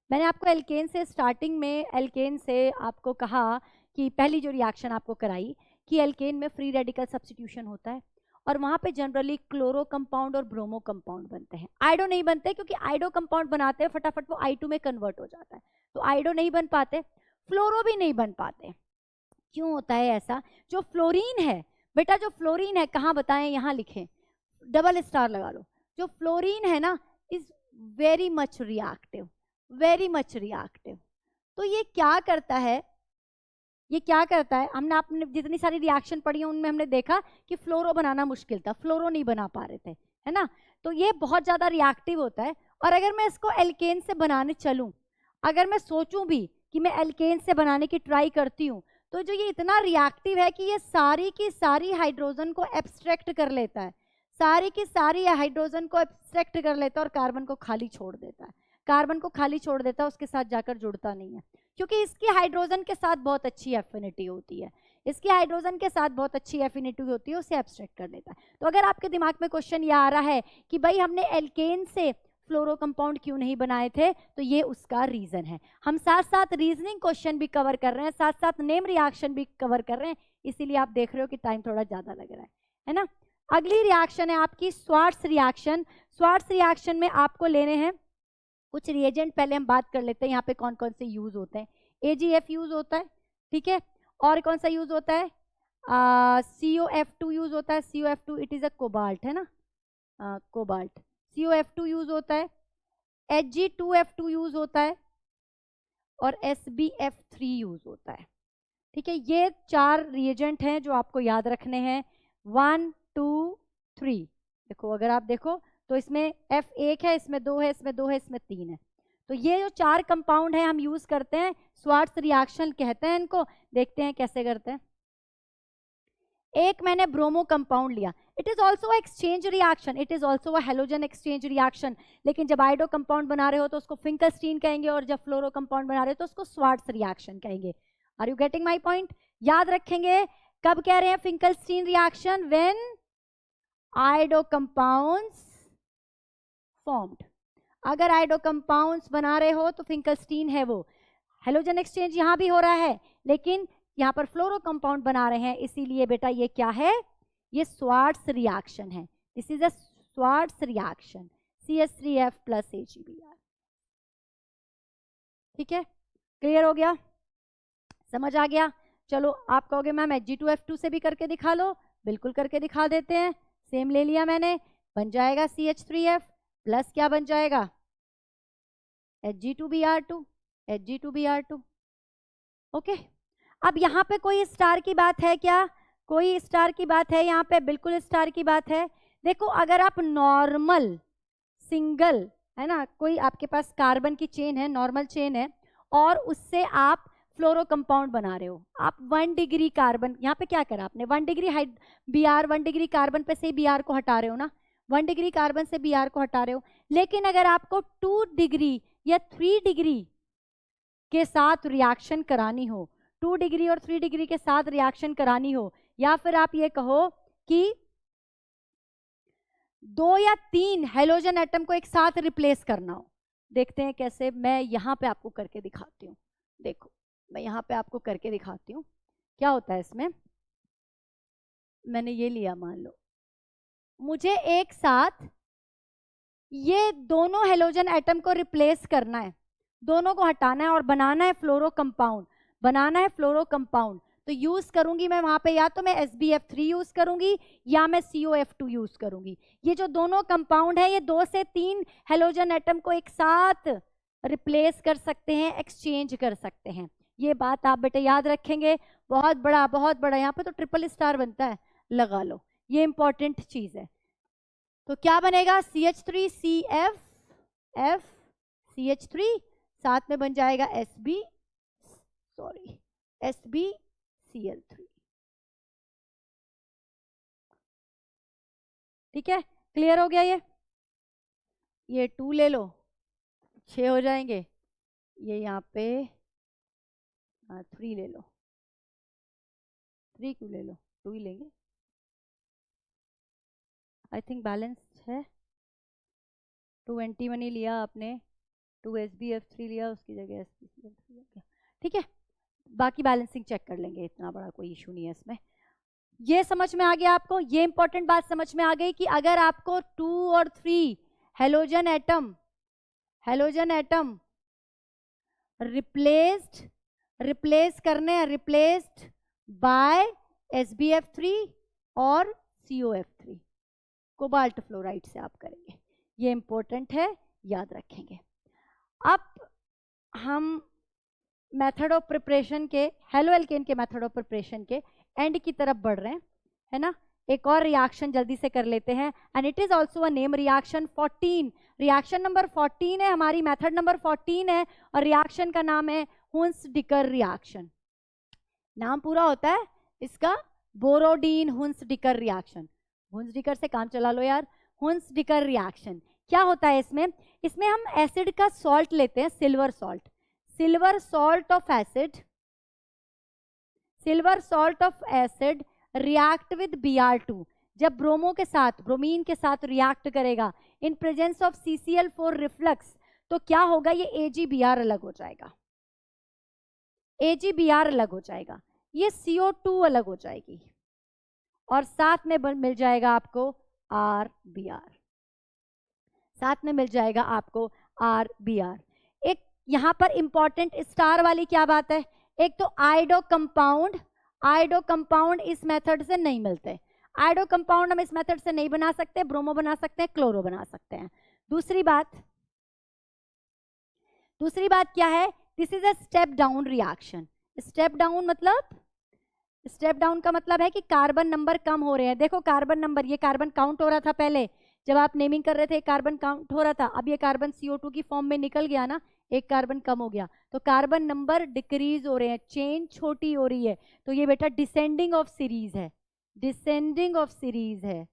मैंने आपको एल्केन से स्टार्टिंग में एल्केन से आपको कहा कि पहली जो रिएक्शन आपको कराई कि एल्केन में फ्री रेडिकल सब्स्टिट्यूशन होता है, और वहाँ पे जनरली क्लोरो कंपाउंड और ब्रोमो कंपाउंड बनते हैं। आइडो नहीं बनते, क्योंकि आइडो कंपाउंड बनाते हैं फटाफट वो I2 में कन्वर्ट हो जाता है, तो आइडो नहीं बन पाते, फ्लोरो भी नहीं बन पाते। क्यों होता है ऐसा? जो फ्लोरीन है बेटा, जो फ्लोरीन है, कहाँ बताएं, यहाँ लिखें, डबल स्टार लगा लो। जो फ्लोरीन है ना, is very much reactive, very much reactive. तो ये क्या करता है, हमने आपने जितनी सारी रिएक्शन पढ़ी है उनमें हमने देखा कि फ्लोरो बनाना मुश्किल था, फ्लोरो नहीं बना पा रहे थे, है ना? तो ये बहुत ज़्यादा रिएक्टिव होता है। और अगर मैं इसको एल्केन से बनाने चलूँ, अगर मैं सोचूं भी कि मैं एल्केन से बनाने की ट्राई करती हूँ, तो जो ये इतना रिएक्टिव है कि ये सारी की सारी हाइड्रोजन को एब्स्ट्रैक्ट कर लेता है, सारी की सारी हाइड्रोजन को एब्स्ट्रैक्ट कर लेता है, और कार्बन को खाली छोड़ देता है। कार्बन को खाली छोड़ देता है, उसके साथ जाकर जुड़ता नहीं है, क्योंकि इसकी हाइड्रोजन के साथ बहुत अच्छी एफिनिटी होती है, इसकी हाइड्रोजन के साथ बहुत अच्छी एफिनिटी होती है, उसे एब्स्ट्रैक्ट कर लेता है। तो अगर आपके दिमाग में क्वेश्चन ये आ रहा है कि भाई हमने एल्केन से फ्लोरो कंपाउंड क्यों नहीं बनाए थे, तो ये उसका रीजन है। हम साथ साथ रीजनिंग क्वेश्चन भी कवर कर रहे हैं, साथ साथ नेम रिएक्शन भी कवर कर रहे हैं, इसीलिए आप देख रहे हो कि टाइम थोड़ा ज्यादा लग रहा है ना? अगली रिएक्शन है आपकी स्वार्ट्स रिएक्शन। स्वार्ट्स रिएक्शन में आपको लेने हैं कुछ रिएजेंट। पहले हम बात कर लेते हैं यहाँ पे कौन कौन से यूज होते हैं। AgF यूज होता है, ठीक है, और कौन सा यूज होता है? COF2 यूज होता है। COF2 it is a cobalt, है ना, कोबाल्ट। COF2 यूज होता है, Hg2F2 यूज होता है, और SbF3 यूज होता है। ठीक है, ये 4 रिएजेंट हैं जो आपको याद रखने हैं। 1 2 3 देखो, अगर आप देखो तो इसमें F1 है, इसमें 2 है, इसमें 2 है, इसमें 3 है। तो ये जो 4 कंपाउंड है हम यूज करते हैं, स्वार्ट्स रिएक्शन कहते हैं इनको। देखते हैं कैसे करते हैं। एक मैंने ब्रोमो कंपाउंड लिया, it is also exchange reaction, it is also halogen exchange reaction, लेकिन जब आइडो कंपाउंड बना रहे हो तो उसको फिंकलस्टीन कहेंगे, और जब फ्लोरो कंपाउंड बना रहे हो तो उसको स्वार्ट्स रिएक्शन कहेंगे। Are you getting my point? याद रखेंगे कब कह रहे हैं Finkelstein reaction? When iodo compounds formed. अगर आइडो कंपाउंड्स बना रहे हो तो फिंकलस्टीन है वो। हेलोजन एक्सचेंज यहां भी हो रहा है, लेकिन यहाँ पर फ्लोरो कंपाउंड बना रहे हैं, इसीलिए बेटा ये क्या है? ये स्वार्ट्स रिएक्शन है। This is a Swarts reaction CH3F plus AgBr। ठीक है, क्लियर हो गया, समझ आ गया। चलो आप कहोगे मैम Hg2F2 से भी करके दिखा लो, बिल्कुल करके दिखा देते हैं। सेम ले लिया मैंने, बन जाएगा CH3F प्लस क्या बन जाएगा Hg2Br2, Hg2Br2। ओके, अब यहाँ पे कोई स्टार की बात है क्या? कोई स्टार की बात है यहाँ पे? बिल्कुल स्टार की बात है। देखो अगर आप नॉर्मल सिंगल है ना, कोई आपके पास कार्बन की चेन है, नॉर्मल चेन है, और उससे आप फ्लोरो कंपाउंड बना रहे हो, आप 1 डिग्री कार्बन, यहाँ पे क्या करा आपने 1 डिग्री Br, 1 डिग्री कार्बन पे से Br को हटा रहे हो ना, 1 डिग्री कार्बन से Br को हटा रहे हो। लेकिन अगर आपको 2 डिग्री या 3 डिग्री के साथ रिएक्शन करानी हो, 2 डिग्री और 3 डिग्री के साथ रिएक्शन करानी हो, या फिर आप ये कहो कि 2 या 3 हेलोजन एटम को एक साथ रिप्लेस करना हो, देखते हैं कैसे। मैं यहाँ पे आपको करके दिखाती हूँ, देखो मैं यहाँ पे आपको करके दिखाती हूँ क्या होता है इसमें। मैंने ये लिया, मान लो मुझे एक साथ ये दोनों हेलोजन एटम को रिप्लेस करना है, दोनों को हटाना है और बनाना है फ्लोरो कंपाउंड, बनाना है फ्लोरो कंपाउंड। तो यूज करूंगी मैं वहां पे, या तो मैं SbF3 यूज करूंगी या मैं COF2 यूज करूंगी। ये जो दोनों कंपाउंड है, ये 2 से 3 हेलोजन एटम को एक साथ रिप्लेस कर सकते हैं, एक्सचेंज कर सकते हैं। ये बात आप बेटे याद रखेंगे, बहुत बड़ा बहुत बड़ा। यहाँ पे तो ट्रिपल स्टार बनता है, लगा लो, ये इंपॉर्टेंट चीज है। तो क्या बनेगा CH3CF F CH3, साथ में बन जाएगा SbCl3। ठीक है, क्लियर हो गया। ये 2 ले लो, 6 हो जाएंगे। ये यहाँ पे 3 ले लो, 3 क्यों ले लो, 2 ही लेंगे, आई थिंक बैलेंस है। 221 ही लिया आपने, 2 SbF3 लिया, उसकी जगह SbCl3 हो गया। ठीक है, बाकी बैलेंसिंग चेक कर लेंगे, इतना बड़ा कोई इशू नहीं है इसमें। ये समझ में आ गया आपको, ये इंपॉर्टेंट बात समझ में आ गई कि अगर आपको 2 और 3 हेलोजन एटम रिप्लेस करने हैं, रिप्लेस्ड बाय SbF3 और COF3, कोबाल्ट फ्लोराइड से आप करेंगे। ये इंपॉर्टेंट है, याद रखेंगे। अब हम मेथड ऑफ प्रिपरेशन के, हेलो एल्केन के मेथड ऑफ प्रिपरेशन के एंड की तरफ बढ़ रहे हैं, है ना। एक और रिएक्शन जल्दी से कर लेते हैं, and it is also a name, reaction 14। Reaction number 14 है, हमारी मेथड नंबर 14 है, और रिएक्शन का नाम है हुन्स-डिकर रिएक्शन। नाम पूरा होता है इसका, बोरोडीन हुन्स-डिकर रिएक्शन। हुन्स-डिकर से काम चला लो यार। हुन्स-डिकर रिएक्शन क्या होता है इसमें? इसमें हम एसिड का सॉल्ट लेते हैं, silver salt, silver salt of acid, silver salt of acid react with Br2। जब ब्रोमो के साथ, ब्रोमीन के साथ रिएक्ट करेगा in presence of CCl4 reflux, तो क्या होगा, ये AgBr अलग हो जाएगा, AgBr अलग हो जाएगा, ये CO2 अलग हो जाएगी, और साथ में मिल जाएगा आपको RBr, साथ में मिल जाएगा आपको RBr। एक यहाँ पर इंपॉर्टेंट स्टार वाली क्या बात है, एक तो आइडो कंपाउंड इस मेथड से नहीं मिलते, आइडो कंपाउंड हम इस मेथड से नहीं बना सकते, ब्रोमो बना सकते हैं, क्लोरो बना सकते हैं। दूसरी बात क्या है, this is a step down reaction. Step down मतलब, स्टेप डाउन का मतलब है कि कार्बन नंबर कम हो रहे हैं। देखो कार्बन नंबर, ये कार्बन काउंट हो रहा था पहले जब आप नेमिंग कर रहे थे, कार्बन काउंट हो रहा था, अब ये कार्बन CO2 की फॉर्म में निकल गया ना, एक कार्बन कम हो गया, तो कार्बन नंबर डिक्रीज हो रहे हैं, चेन छोटी हो रही है, तो ये बेटा डिसेंडिंग ऑफ सीरीज है, डिसेंडिंग ऑफ सीरीज है।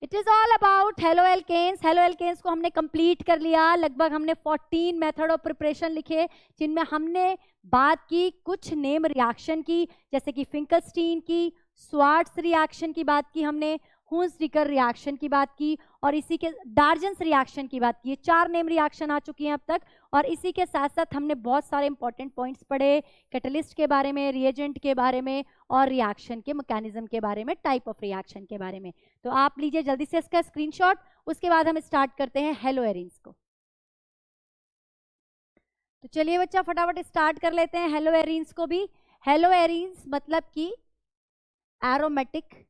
It is all about haloalkanes. Haloalkanes को हमने कंप्लीट कर लिया, लगभग हमने 14 मेथड ऑफ प्रिपरेशन लिखे, जिनमें हमने बात की कुछ नेम रिएक्शन की, जैसे कि फिंकलस्टीन की, स्वार्ट्स रिएक्शन की बात की हमने, हुंस-डिकर रिएक्शन की बात की और इसी के डार्जेंस रिएक्शन की बात की। ये 4 नेम रिएक्शन आ चुकी हैं अब तक और इसी के साथ साथ हमने बहुत सारे इंपॉर्टेंट पॉइंट्स पढ़े, कैटलिस्ट के बारे में, रिएजेंट के बारे में और रिएक्शन के मैकेनिज्म के बारे में, टाइप ऑफ रिएक्शन के बारे में। तो आप लीजिए जल्दी से इसका स्क्रीनशॉट, उसके बाद हम स्टार्ट करते हैं हेलोएरिन्स को। तो चलिए बच्चा फटाफट स्टार्ट कर लेते हैं हेलोएरिन्स को भी। हेलोएरिन्स मतलब कि एरोमेटिक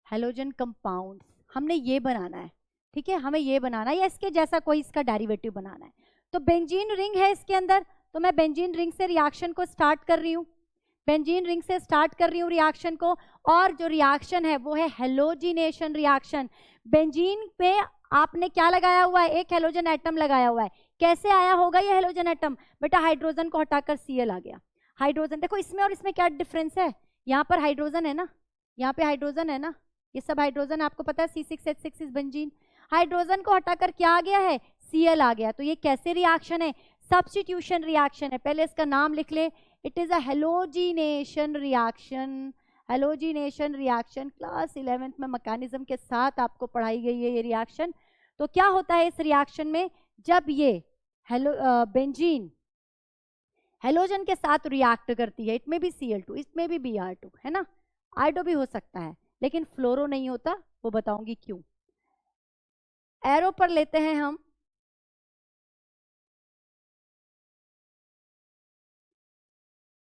हेलोजन कंपाउंड्स, हमने ये बनाना है, ठीक है, हमें ये बनाना है या इसके जैसा कोई इसका डेरिवेटिव बनाना है। तो बेंजीन रिंग है इसके अंदर, तो मैं बेंजीन रिंग से रिएक्शन को स्टार्ट कर रही हूँ, बेंजीन रिंग से स्टार्ट कर रही हूँ रिएक्शन को, और जो रिएक्शन है वो है हेलोजिनेशन रिएक्शन। बेंजीन पे आपने क्या लगाया हुआ है, एक हेलोजन एटम लगाया हुआ है। कैसे आया होगा ये हेलोजन एटम, बेटा हाइड्रोजन को हटाकर Cl आ गया। हाइड्रोजन देखो इसमें और इसमें क्या डिफरेंस है, यहाँ पर हाइड्रोजन है ना, यहाँ पे हाइड्रोजन है ना, ये सब हाइड्रोजन आपको पता है, C6H6 इज बेंजीन। हाइड्रोजन को हटाकर क्या आ गया है, Cl आ गया। तो ये कैसे रिएक्शन है, सब्स्टिट्यूशन रिएक्शन है। पहले इसका नाम लिख ले, it is a halogenation reaction. Halogenation reaction class 11th में मैकेनिज्म के साथ आपको पढ़ाई गई है ये रिएक्शन। तो क्या होता है इस रिएक्शन में, जब ये बेंजीन हेलोजन के साथ रिएक्ट करती है, इट में भी Cl2, इसमें भी Br2 है ना, आयोडो भी हो सकता है लेकिन फ्लोरो नहीं होता, वो बताऊंगी क्यों। एरो पर लेते हैं हम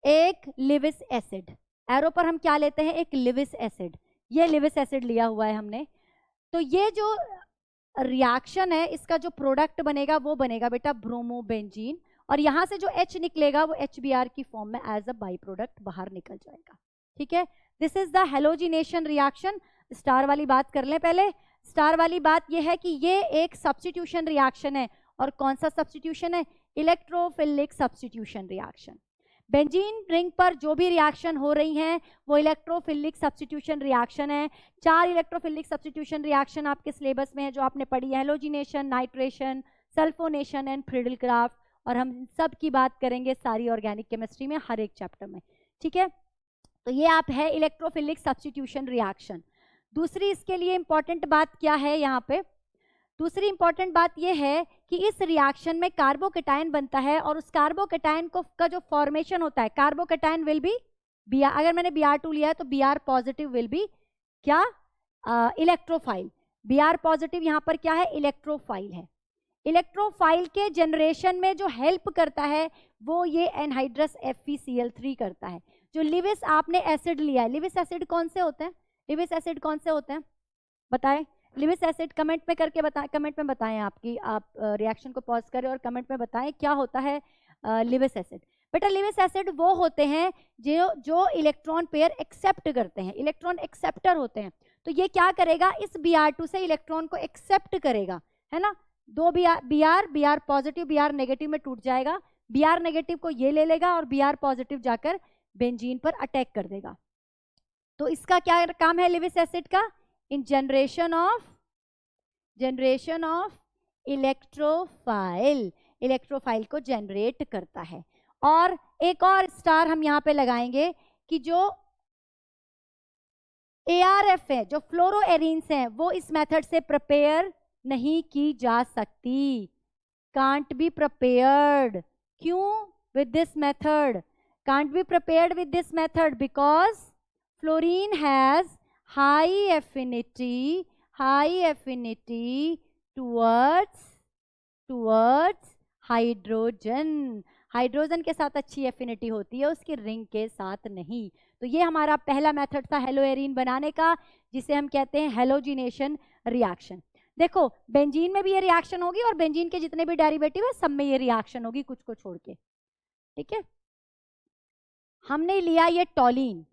एक लिविस एसिड, एरो पर हम क्या लेते हैं, एक लिविस एसिड। ये लिविस एसिड लिया हुआ है हमने। तो ये जो रिएक्शन है इसका जो प्रोडक्ट बनेगा वो बनेगा बेटा ब्रोमोबेंजीन, और यहां से जो H निकलेगा वो HBr की फॉर्म में एज अ बाई प्रोडक्ट बाहर निकल जाएगा, ठीक है। This is the halogenation reaction. Star वाली बात कर लें पहले। स्टार वाली बात ये है कि ये एक सब्स्टिट्यूशन रिएक्शन है, और कौन सा सब्स्टिट्यूशन है, electrophilic substitution reaction. Benzene ring पर जो भी रिएक्शन हो रही हैं वो इलेक्ट्रोफिलिक सब्स्टिट्यूशन रिएक्शन है। 4 इलेक्ट्रोफिलिक सब्स्टिट्यूशन रिएक्शन आपके सिलेबस में है जो आपने पढ़ी है, halogenation, nitration, sulphonation and Friedel Crafts, और हम सब की बात करेंगे सारी ऑर्गेनिक केमिस्ट्री में हर एक चैप्टर में, ठीक है। तो ये आप है इलेक्ट्रोफिलिक सब्स्टिट्यूशन रिएक्शन। दूसरी इसके लिए इंपॉर्टेंट बात क्या है यहाँ पे, दूसरी इंपॉर्टेंट बात यह है कि इस रिएक्शन में कार्बोकेटायन बनता है, और उस कार्बोकेटायन को का जो फॉर्मेशन होता है, कार्बोकेटायन विल बी Br, अगर मैंने Br2 लिया है तो Br पॉजिटिव विल बी क्या, इलेक्ट्रोफाइल। Br पॉजिटिव यहाँ पर क्या है, इलेक्ट्रोफाइल है। इलेक्ट्रोफाइल के जनरेशन में जो हेल्प करता है वो ये एनहाइड्रस FeCl3 करता है। जो लिविस आपने एसिड लिया है, लिविस एसिड कौन से होते हैं, लिविस एसिड कौन से होते हैं बताएं, लिविस एसिड कमेंट में करके बताएं, कमेंट में बताएं आपकी, आप रिएक्शन को पॉज करें और कमेंट में बताएं क्या होता है लिविस एसिड। बेटा लिविस एसिड वो होते हैं जो इलेक्ट्रॉन पेयर एक्सेप्ट करते हैं, इलेक्ट्रॉन एक्सेप्टर होते हैं। तो ये क्या करेगा, इस Br2 से इलेक्ट्रॉन को एक्सेप्ट करेगा, है ना। 2 Br पॉजिटिव Br नेगेटिव में टूट जाएगा, Br नेगेटिव को ये ले लेगा और Br पॉजिटिव जाकर बेंजीन पर अटैक कर देगा। तो इसका क्या काम है लिविस एसिड का, इन जनरेशन ऑफ इलेक्ट्रोफाइल, इलेक्ट्रोफाइल को जनरेट करता है। और एक और स्टार हम यहाँ पे लगाएंगे कि जो ARF है, जो फ्लोरोएरिन्स हैं, वो इस मेथड से प्रिपेयर नहीं की जा सकती, कांट बी प्रिपेयर्ड। क्यों, with this method, can't be prepared with this method because fluorine has high affinity towards hydrogen. Hydrogen के साथ अच्छी एफिनिटी होती है, उसकी रिंग के साथ नहीं। तो ये हमारा पहला मेथड था हेलोएरिन बनाने का, जिसे हम कहते हैं हेलोजिनेशन रिएक्शन। देखो बेंजीन में भी ये रिएक्शन होगी और बेंजीन के जितने भी डेरिवेटिव है सब में ये रिएक्शन होगी, कुछ को छोड़ के, ठीक है। हमने लिया ये टॉलीन,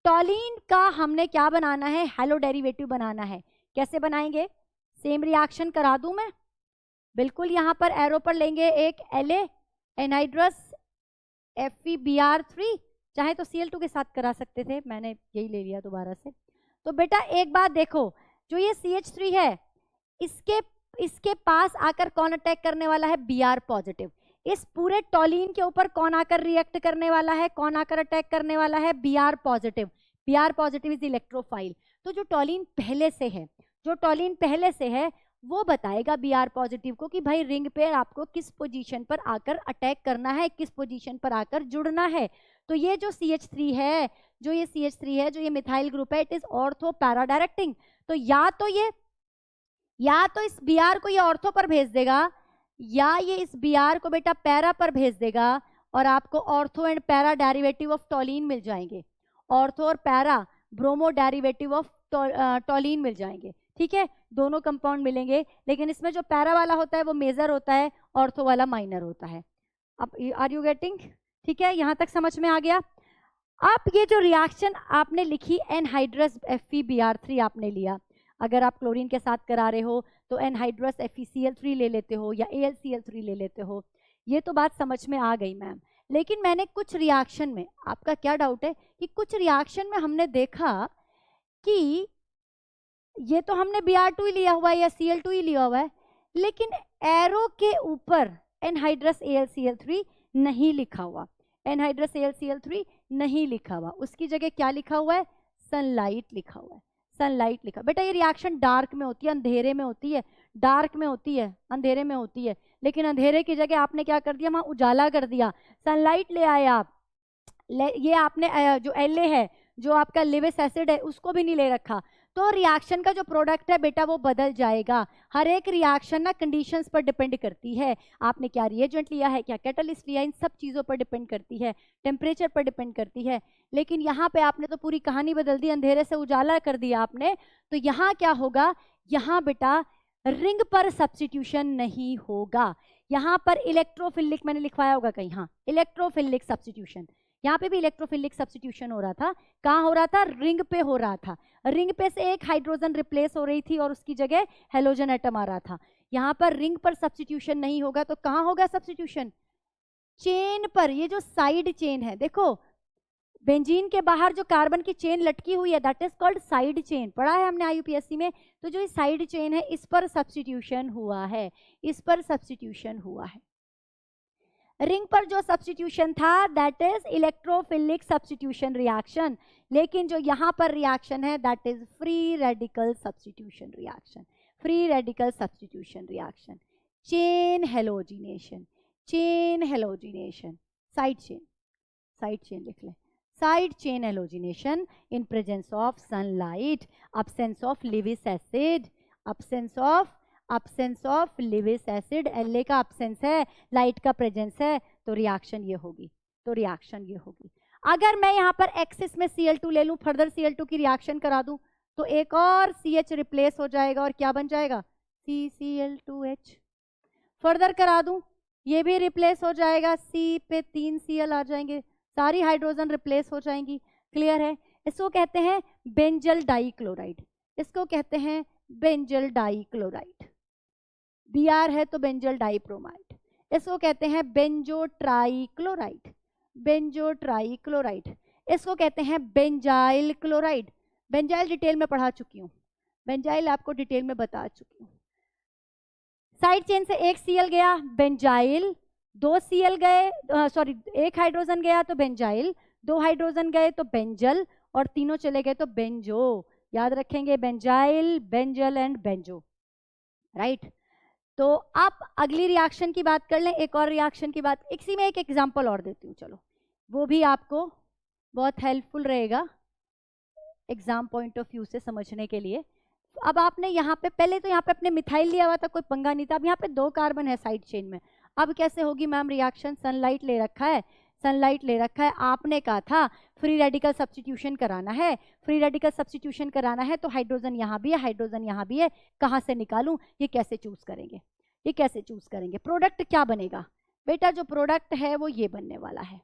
टॉलीन का हमने क्या बनाना है, हेलो डेरिवेटिव बनाना है। कैसे बनाएंगे, सेम रिएक्शन करा दूं मैं, बिल्कुल यहाँ पर एरो पर लेंगे एक La एनहाइड्रस FeBr3, चाहे तो Cl2 के साथ करा सकते थे, मैंने यही ले लिया दोबारा से। तो बेटा एक बात देखो, जो ये CH3 है इसके पास आकर कौन अटैक करने वाला है, Br पॉजिटिव। इस पूरे टॉलीन के ऊपर कौन आकर रिएक्ट करने वाला है, कौन आकर अटैक करने वाला है, Br positive. Br positive is electrophile. तो जो टॉलिन पहले से है, जो टॉलिन पहले से है वो बताएगा Br पॉजिटिव को कि भाई रिंग पे आपको किस पोजीशन पर आकर अटैक करना है, किस पोजीशन पर आकर जुड़ना है। तो ये जो CH3 है, जो ये CH3 है, जो ये मिथाइल ग्रुप है, it is ortho para directing. तो या तो इस Br को ये ऑर्थो पर भेज देगा, या ये इस Br को बेटा पैरा पर भेज देगा, और आपको ortho and para derivative of toluene मिल जाएंगे। ऑर्थो और para bromo derivative of toluene मिल जाएंगे, ठीक है, दोनों कंपाउंड मिलेंगे। लेकिन इसमें जो पैरा वाला होता है वो मेजर होता है, ऑर्थो वाला माइनर होता है। अब आर यू गेटिंग? ठीक है, यहां तक समझ में आ गया। अब ये जो रिएक्शन आपने लिखी एनहाइड्रस FeBr3 आपने लिया, अगर आप क्लोरीन के साथ करा रहे हो तो एनहाइड्रस FeCl3 ले लेते हो या AlCl3 ले लेते हो, ये तो बात समझ में आ गई मैम। लेकिन मैंने कुछ रिएक्शन में, आपका क्या डाउट है कि कुछ रिएक्शन में हमने देखा कि ये तो हमने Br2 ही लिया हुआ है या Cl2 ही लिया हुआ है, लेकिन एरो के ऊपर एनहाइड्रस AlCl3 नहीं लिखा हुआ, एनहाइड्रस AlCl3 नहीं लिखा हुआ, उसकी जगह क्या लिखा हुआ है? सनलाइट लिखा हुआ है, सनलाइट लिखा। बेटा ये रिएक्शन डार्क में होती है, अंधेरे में होती है, डार्क में होती है, अंधेरे में होती है, लेकिन अंधेरे की जगह आपने क्या कर दिया, वहां उजाला कर दिया, सनलाइट ले आए आप। ये आपने जो La है, जो आपका लिविस एसिड है, उसको भी नहीं ले रखा, तो रिएक्शन का जो प्रोडक्ट है बेटा वो बदल जाएगा। हर एक रिएक्शन ना कंडीशंस पर डिपेंड करती है, आपने क्या रिएजेंट लिया है, क्या कैटलिस्ट लिया है, इन सब चीज़ों पर डिपेंड करती है, टेम्परेचर पर डिपेंड करती है। लेकिन यहाँ पे आपने तो पूरी कहानी बदल दी, अंधेरे से उजाला कर दिया आपने। तो यहाँ क्या होगा, यहाँ बेटा रिंग पर सब्स्टिट्यूशन नहीं होगा, यहाँ पर इलेक्ट्रोफिलिक, मैंने लिखवाया होगा कहीं, हाँ इलेक्ट्रोफिलिक सब्स्टिट्यूशन, यहाँ पे भी इलेक्ट्रोफिलिक सब्स्टिट्यूशन हो रहा था। कहाँ हो रहा था? रिंग पे हो रहा था, रिंग पे से एक हाइड्रोजन रिप्लेस हो रही थी और उसकी जगह हेलोजन एटम आ रहा था। यहाँ पर रिंग पर सब्स्टिट्यूशन नहीं होगा, तो कहाँ होगा सब्स्टिट्यूशन? चेन पर। ये जो साइड चेन है, देखो बेंजीन के बाहर जो कार्बन की चेन लटकी हुई है, that is called side chain, पढ़ा है हमने IUPAC में। तो जो साइड चेन है, इस पर सब्स्टिट्यूशन हुआ है, इस पर सब्स्टिट्यूशन हुआ है। रिंग पर जो सब्स्टिट्यूशन था that is electrophilic substitution reaction, लेकिन जो यहाँ पर रिएक्शन है that is free radical substitution reaction, free radical substitution reaction. Chain halogenation, chain halogenation, side chain, side chain लिख ले, side chain halogenation in presence of sunlight, absence of Lewis acid, absence of Lewis acid, La का absence है, light का presence है, तो reaction ये होगी, तो रिएक्शन ये होगी। अगर मैं यहाँ पर एक्सिस में Cl2 ले लूँ, फर्दर Cl2 की रिएक्शन करा दूँ, तो एक और CH रिप्लेस हो जाएगा और क्या बन जाएगा? CCl2H। फर्दर करा दूँ, ये भी रिप्लेस हो जाएगा, C पे 3 Cl आ जाएंगे, सारी हाइड्रोजन रिप्लेस हो जाएंगी। क्लियर है? इसको कहते हैं बेंजल डाइक्लोराइड, इसको कहते हैं बेंजल डाइक्लोराइड। Br है तो बेंजल डाइब्रोमाइड, इसको कहते हैं बेंजो ट्राइक्लोराइड, बेंजो ट्राइक्लोराइड। इसको कहते हैं बेंजाइल क्लोराइड। बेंजाइल डिटेल में पढ़ा चुकी हूँ, बेंजाइल आपको डिटेल में बता चुकी हूँ। साइड चेन से एक Cl गया बेंजाइल, 2 Cl गए, सॉरी एक हाइड्रोजन गया तो बेंजाइल, 2 हाइड्रोजन गए तो बेंजल, और तीनों चले गए तो बेंजो। याद रखेंगे, benzyl, benzal and benzo, right. तो आप अगली रिएक्शन की बात कर लें, एक और रिएक्शन की बात, इसी में एक एग्जांपल और देती हूँ, चलो वो भी आपको बहुत हेल्पफुल रहेगा एग्जाम पॉइंट ऑफ व्यू से समझने के लिए। अब आपने यहाँ पे, पहले तो यहाँ पे अपने मिथाइल लिया हुआ था, कोई पंगा नहीं था, अब यहाँ पे 2 कार्बन है साइड चेन में, अब कैसे होगी मैम रिएक्शन? सनलाइट ले रखा है, सनलाइट ले रखा है, आपने कहा था फ्री रेडिकल सब्स्टिट्यूशन कराना है, फ्री रेडिकल सब्स्टिट्यूशन कराना है, तो हाइड्रोजन यहाँ भी है, हाइड्रोजन यहाँ भी है, कहाँ से निकालूं? ये कैसे चूज करेंगे, ये कैसे चूज करेंगे? प्रोडक्ट क्या बनेगा बेटा? जो प्रोडक्ट है वो ये बनने वाला है,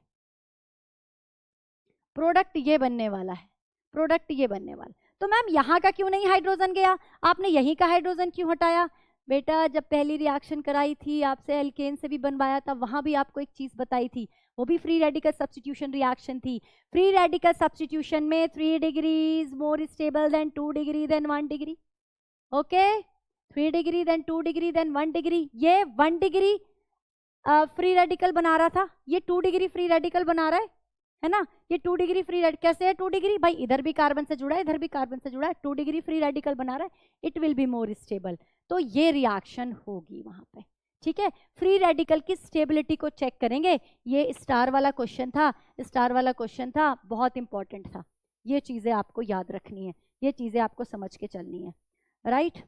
प्रोडक्ट ये बनने वाला है, प्रोडक्ट ये बनने वाला। तो मैम यहाँ का क्यों नहीं हाइड्रोजन गया, आपने यहीं का हाइड्रोजन क्यों हटाया? बेटा जब पहली रिएक्शन कराई थी आपसे, एल्केन से भी बनवाया था, वहां भी आपको एक चीज बताई थी, वो भी फ्री रेडिकल सब्स्टिट्यूशन रिएक्शन थी। फ्री रेडिकल सब्स्टिट्यूशन में 3 degree is more stable than 2 degree then 1 degree, okay, 3 degree then 2 degree then 1 degree. ये 1 डिग्री फ्री रेडिकल बना रहा था, ये 2 डिग्री फ्री रेडिकल बना रहा है, है ना। ये 2 डिग्री फ्री रेडिकल कैसे है 2 डिग्री, भाई इधर भी कार्बन से जुड़ा है इधर भी कार्बन से जुड़ा है, 2 डिग्री फ्री रेडिकल बना रहा है, it will be more stable, तो ये रिएक्शन होगी वहां पे, ठीक है। फ्री रेडिकल की स्टेबिलिटी को चेक करेंगे, ये स्टार वाला क्वेश्चन था, स्टार वाला क्वेश्चन था, बहुत इंपॉर्टेंट था, ये चीजें आपको याद रखनी है, ये चीजें आपको समझ के चलनी है, राइट।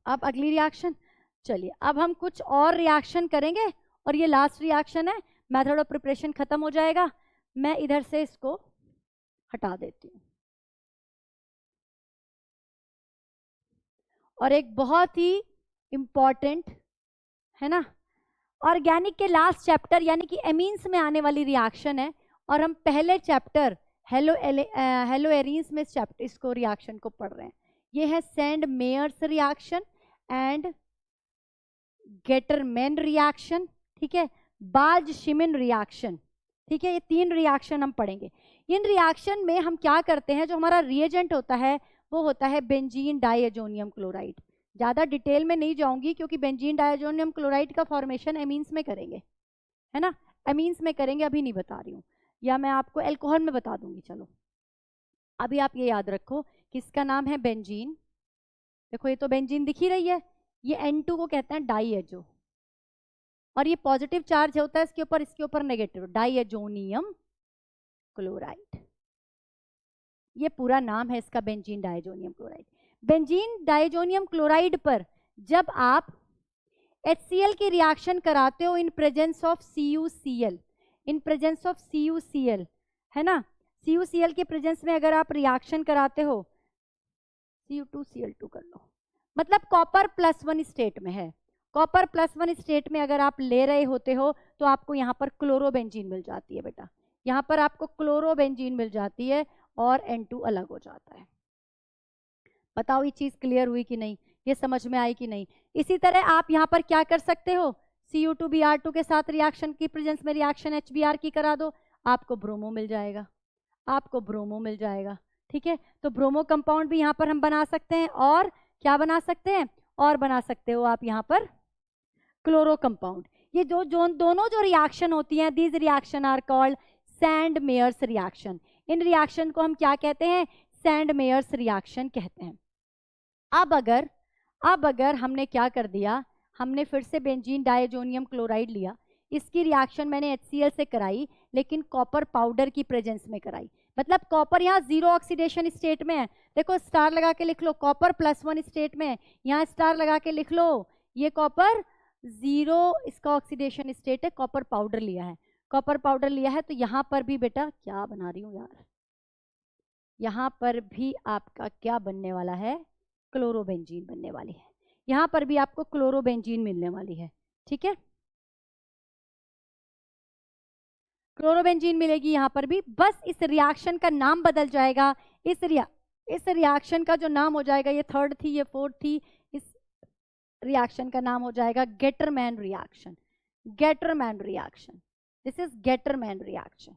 अब अगली रिएक्शन, चलिए अब हम कुछ और रिएक्शन करेंगे और ये लास्ट रिएक्शन है, मेथड ऑफ प्रिपरेशन खत्म हो जाएगा, मैं इधर से इसको हटा देती हूँ। और एक बहुत ही इंपॉर्टेंट है ना, ऑर्गेनिक के लास्ट चैप्टर यानी कि एमीन्स में आने वाली रिएक्शन है, और हम पहले चैप्टर हेलो एरीन्स में चैप्टर इसको रिएक्शन को पढ़ रहे हैं। ये है Sandmeyer reaction and Gattermann reaction, ठीक है, बाल्ज शिमिन रिएक्शन, ठीक है, ये 3 रिएक्शन हम पढ़ेंगे। इन रिएक्शन में हम क्या करते हैं, जो हमारा रिएजेंट होता है वो होता है बेंजीन डाइएजोनियम क्लोराइड। ज़्यादा डिटेल में नहीं जाऊंगी क्योंकि बेंजीन डाइएजोनियम क्लोराइड का फॉर्मेशन एमीन्स में करेंगे, है ना, एमीन्स में करेंगे, अभी नहीं बता रही हूँ, या मैं आपको एल्कोहल में बता दूंगी। चलो अभी आप ये याद रखो कि इसका नाम है बेंजीन, देखो ये तो बेंजीन दिख ही रही है, ये N2 को कहते हैं डाइएजो, और ये पॉजिटिव चार्ज होता है इसके ऊपर नेगेटिव, डाइएजोनियम क्लोराइड, ये पूरा नाम है इसका, benzene diazonium chloride. Benzene diazonium chloride पर जब आप HCl की रिएक्शन कराते हो in presence of CuCl, in presence of CuCl, है ना, CuCl के प्रेजेंस में अगर आप रिएक्शन कराते हो, Cu2Cl2 कर लो, मतलब कॉपर +1 स्टेट में है, कॉपर +1 स्टेट में अगर आप ले रहे होते हो तो आपको यहाँ पर क्लोरोबेंजीन मिल जाती है बेटा, यहाँ पर आपको क्लोरोबेंजीन मिल जाती है और N2 अलग हो जाता है। बताओ ये चीज क्लियर हुई कि नहीं, ये समझ में आई कि नहीं। इसी तरह आप यहाँ पर क्या कर सकते हो, Cu2Br2 के साथ रिएक्शन की प्रेजेंस में रिएक्शन HBr की करा दो, आपको ब्रोमो मिल जाएगा, आपको ब्रोमो मिल जाएगा, ठीक है। तो ब्रोमो कंपाउंड भी यहाँ पर हम बना सकते हैं, और क्या बना सकते हैं, और बना सकते हो आप यहाँ पर क्लोरो कंपाउंड। ये दोनों जो रिएक्शन होती हैं, these reaction are called Sandmeyer reaction, इन रिएक्शन को हम क्या कहते हैं, सैंड मेयर्स रिएक्शन कहते हैं। अब अगर हमने क्या कर दिया, हमने फिर से बेंजीन डाइएजोनियम क्लोराइड लिया, इसकी रिएक्शन मैंने HCl से कराई लेकिन कॉपर पाउडर की प्रेजेंस में कराई, मतलब कॉपर यहाँ 0 ऑक्सीडेशन स्टेट में है, देखो स्टार लगा के लिख लो, कॉपर +1 स्टेट में है, यहाँ स्टार लगा के लिख लो, ये कॉपर 0 इसका ऑक्सीडेशन स्टेट है, कॉपर पाउडर लिया है, कॉपर पाउडर लिया है, तो यहाँ पर भी बेटा क्या बना रही हूँ यार, यहाँ पर भी आपका क्या बनने वाला है, क्लोरोबेंजीन बनने वाली है, यहाँ पर भी आपको क्लोरोबेंजीन मिलने वाली है, ठीक है, क्लोरोबेंजीन मिलेगी यहाँ पर भी, बस इस रिएक्शन का नाम बदल जाएगा, इस रिएक्शन का जो नाम हो जाएगा, ये 3rd थी ये 4th थी, इस रिएक्शन का नाम हो जाएगा Gattermann reaction, Gattermann reaction, this is Gattermann reaction,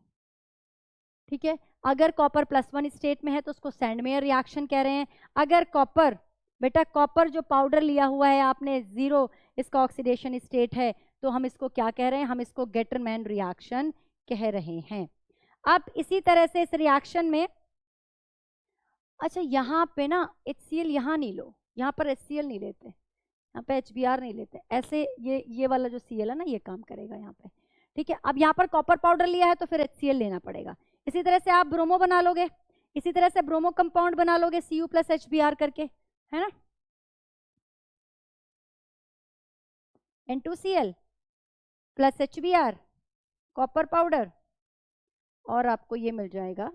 ठीक है। अगर कॉपर +1 स्टेट में है तो उसको सैंडमेयर रिएक्शन कह रहे हैं, अगर कॉपर बेटा कॉपर जो पाउडर लिया हुआ है आपने 0 इसका ऑक्सीडेशन स्टेट है, तो हम इसको क्या कह रहे हैं, हम इसको गेटरमैन रिएक्शन कह रहे हैं। अब इसी तरह से इस रिएक्शन में, अच्छा यहाँ पे ना HCl यहाँ नहीं लो, यहाँ पर HCl नहीं लेते, यहाँ पे HBr नहीं लेते, ऐसे ये वाला जो Cl है ना ये काम करेगा यहाँ पे, ठीक है। अब यहाँ पर कॉपर पाउडर लिया है तो फिर HCl लेना पड़ेगा, इसी तरह से आप ब्रोमो बना लोगे, इसी तरह से ब्रोमो कंपाउंड बना लोगे Cu + HBr करके, है ना, N2Cl + HBr कॉपर पाउडर, और आपको ये मिल जाएगा,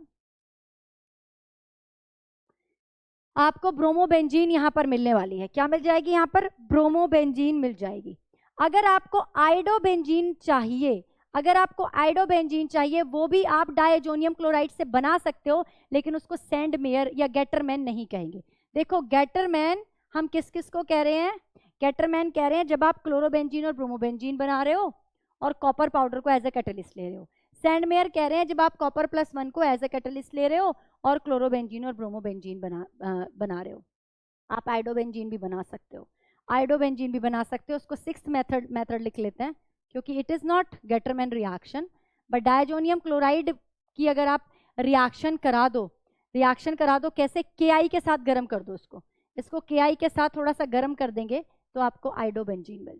आपको ब्रोमोबेंजीन यहाँ पर मिलने वाली है, क्या मिल जाएगी यहाँ पर, ब्रोमोबेंजीन मिल जाएगी। अगर आपको आइडोबेंजीन चाहिए, अगर आपको आइडोबेंजीन चाहिए वो भी आप डाइएजोनियम क्लोराइड से बना सकते हो, लेकिन उसको सैंड मेयर या गेटरमैन नहीं कहेंगे। देखो गेटरमैन हम किस किस को कह रहे हैं, गेटरमैन कह रहे हैं जब आप क्लोरोबेंजीन और ब्रोमोबेंजीन बना रहे हो और कॉपर पाउडर को एज ए कैटलिस्ट ले रहे हो। सैंडमेयर कह रहे हैं जब आप कॉपर +1 को एज ए कैटलिस्ट ले रहे हो और क्लोरोबेंजीन और ब्रोमोबेंजीन बना रहे हो। आप आइडोबेंजीन भी बना सकते हो, आइडोबेंजीन भी बना सकते हो, उसको 6th मेथड लिख लेते हैं क्योंकि it is not Gattermann reaction, but diazonium chloride की अगर आप रिएक्शन करा दो कैसे, KI के साथ गर्म कर दो इसको KI के साथ थोड़ा सा गर्म कर देंगे तो आपको आइडोबेंजीन मिल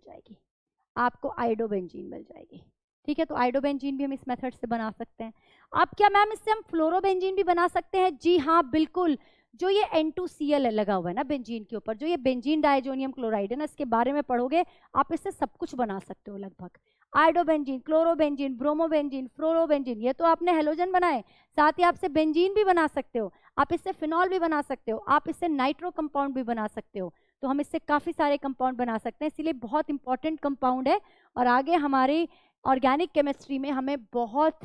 जाएगी, ठीक है। तो आइडोबेंजीन भी हम इस मेथड से बना सकते हैं। अब क्या मैम इससे हम फ्लोरोबेंजीन भी बना सकते हैं? जी हाँ बिल्कुल। जो ये N2Cl लगा हुआ है ना बेंजीन के ऊपर, जो ये बेंजीन डायजोनियम क्लोराइड है ना, इसके बारे में पढ़ोगे आप, इससे सब कुछ बना सकते हो लगभग। आइडोबेंजीन, क्लोरोबेंजीन, ब्रोमोबेंजीन, फ्लोरोबेंजीन, ये तो आपने हेलोजन बनाए, साथ ही आपसे बेंजीन भी बना सकते हो, आप इससे फिनॉल भी बना सकते हो, आप इससे नाइट्रो कंपाउंड भी बना सकते हो। तो हम इससे काफ़ी सारे कंपाउंड बना सकते हैं, इसीलिए बहुत इंपॉर्टेंट कंपाउंड है। और आगे हमारी ऑर्गेनिक केमिस्ट्री में हमें बहुत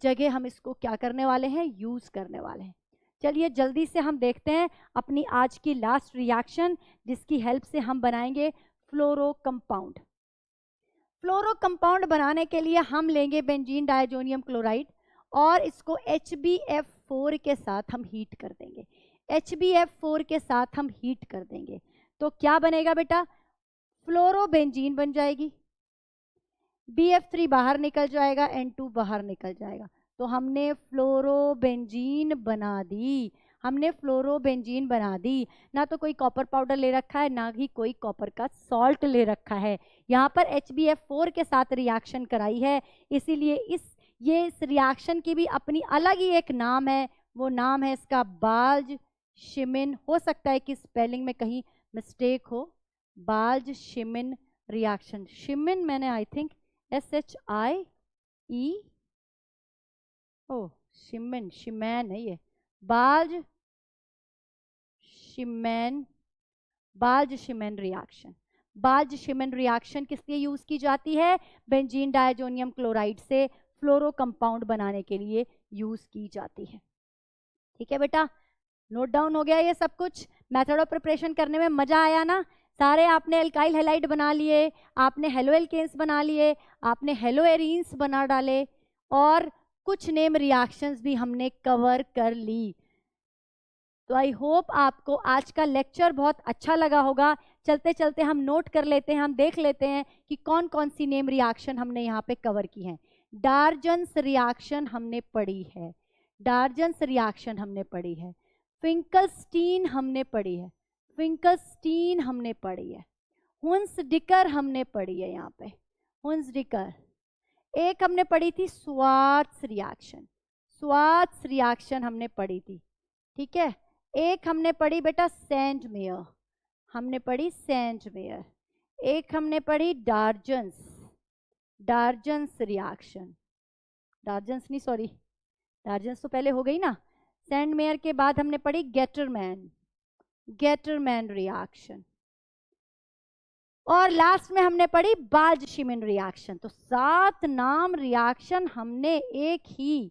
जगह हम इसको क्या करने वाले हैं, यूज़ करने वाले हैं। चलिए जल्दी से हम देखते हैं अपनी आज की लास्ट रिएक्शन, जिसकी हेल्प से हम बनाएंगे फ्लोरो कंपाउंड। फ्लोरो कंपाउंड बनाने के लिए हम लेंगे बेंजीन डायजोनियम क्लोराइड और इसको HbF4 के साथ हम हीट कर देंगे। HbF4 के साथ हम हीट कर देंगे तो क्या बनेगा बेटा, फ्लोरोबेंजीन बन जाएगी, BF3 बाहर निकल जाएगा, N2 बाहर निकल जाएगा। तो हमने फ्लोरोबेंजीन बना दी, ना तो कोई कॉपर पाउडर ले रखा है, ना ही कोई कॉपर का सॉल्ट ले रखा है। यहाँ पर HbF4 के साथ रिएक्शन कराई है, इसीलिए इस रिएक्शन की भी अपनी अलग ही एक नाम है, वो नाम है इसका बाल्ज-शिमिन। हो सकता है कि स्पेलिंग में कहीं मिस्टेक हो, बाल्ज-शिमिन रिएक्शन। शिमिन मैंने आई थिंक SHIE, ओ शिमैन है ये, बाल्ज-शिमैन रिएक्शन। बाल्ज-शिमैन रिएक्शन किस लिए यूज की जाती है? बेंजीन डायजोनियम क्लोराइड से फ्लोरो कंपाउंड बनाने के लिए यूज की जाती है। ठीक है बेटा, नोट डाउन हो गया ये सब कुछ? मेथड ऑफ प्रिपरेशन करने में मजा आया ना? सारे आपने एल्काइल हैलाइड बना लिए, आपने हेलो एल्केन्स बना लिए, आपने हेलो एरीन्स बना डाले, और कुछ नेम रिएक्शंस भी हमने कवर कर ली। तो आई होप आपको आज का लेक्चर बहुत अच्छा लगा होगा। चलते चलते हम नोट कर लेते हैं, हम देख लेते हैं कि कौन कौन सी नेम रिएक्शन हमने यहाँ पे कवर की हैं। डार्जन्स रिएक्शन हमने पढ़ी है, फिंकलस्टीन हमने पढ़ी है, हुंसडिकर हमने पढ़ी है। यहाँ पे हुंसडिकर। एक हमने पढ़ी थी स्वार्ट्स रिएक्शन हमने पढ़ी थी, ठीक है। एक हमने पढ़ी बेटा सेंडमेयर, एक हमने पढ़ी डार्जन्स रिएक्शन, डार्जन्स तो पहले हो गई ना। सेंडमेयर के बाद हमने पढ़ी गेटरमैन रिएक्शन, और लास्ट में हमने पढ़ी बाल्ज-शिमिन रिएक्शन। तो 7 नाम रिएक्शन हमने एक ही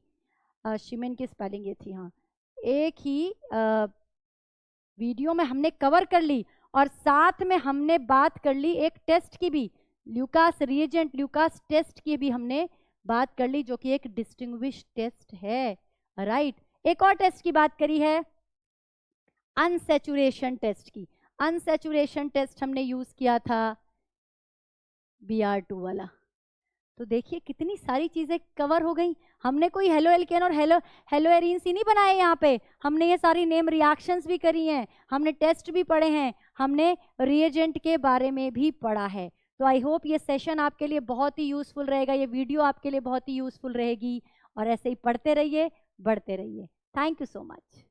शिमिन की स्पेलिंग ये थी, हाँ, एक ही वीडियो में हमने कवर कर ली। और साथ में हमने बात कर ली एक टेस्ट की भी, ल्यूकास टेस्ट की भी हमने बात कर ली, जो कि एक डिस्टिंग्विश टेस्ट है, राइट। एक और टेस्ट की बात करी है, अनसैचुरेशन टेस्ट की। अनसैचुरेशन टेस्ट हमने यूज किया था Br2 वाला। तो देखिए कितनी सारी चीजें कवर हो गई। हमने कोई हेलो एल्केन और हेलो एरीन्स ही नहीं बनाए, यहाँ पे हमने ये सारी नेम रिएक्शंस भी करी हैं, हमने टेस्ट भी पढ़े हैं, हमने रिएजेंट के बारे में भी पढ़ा है। तो आई होप ये सेशन आपके लिए बहुत ही यूजफुल रहेगा, ये वीडियो आपके लिए बहुत ही यूजफुल रहेगी, और ऐसे ही पढ़ते रहिए, बढ़ते रहिए। Thank you so much.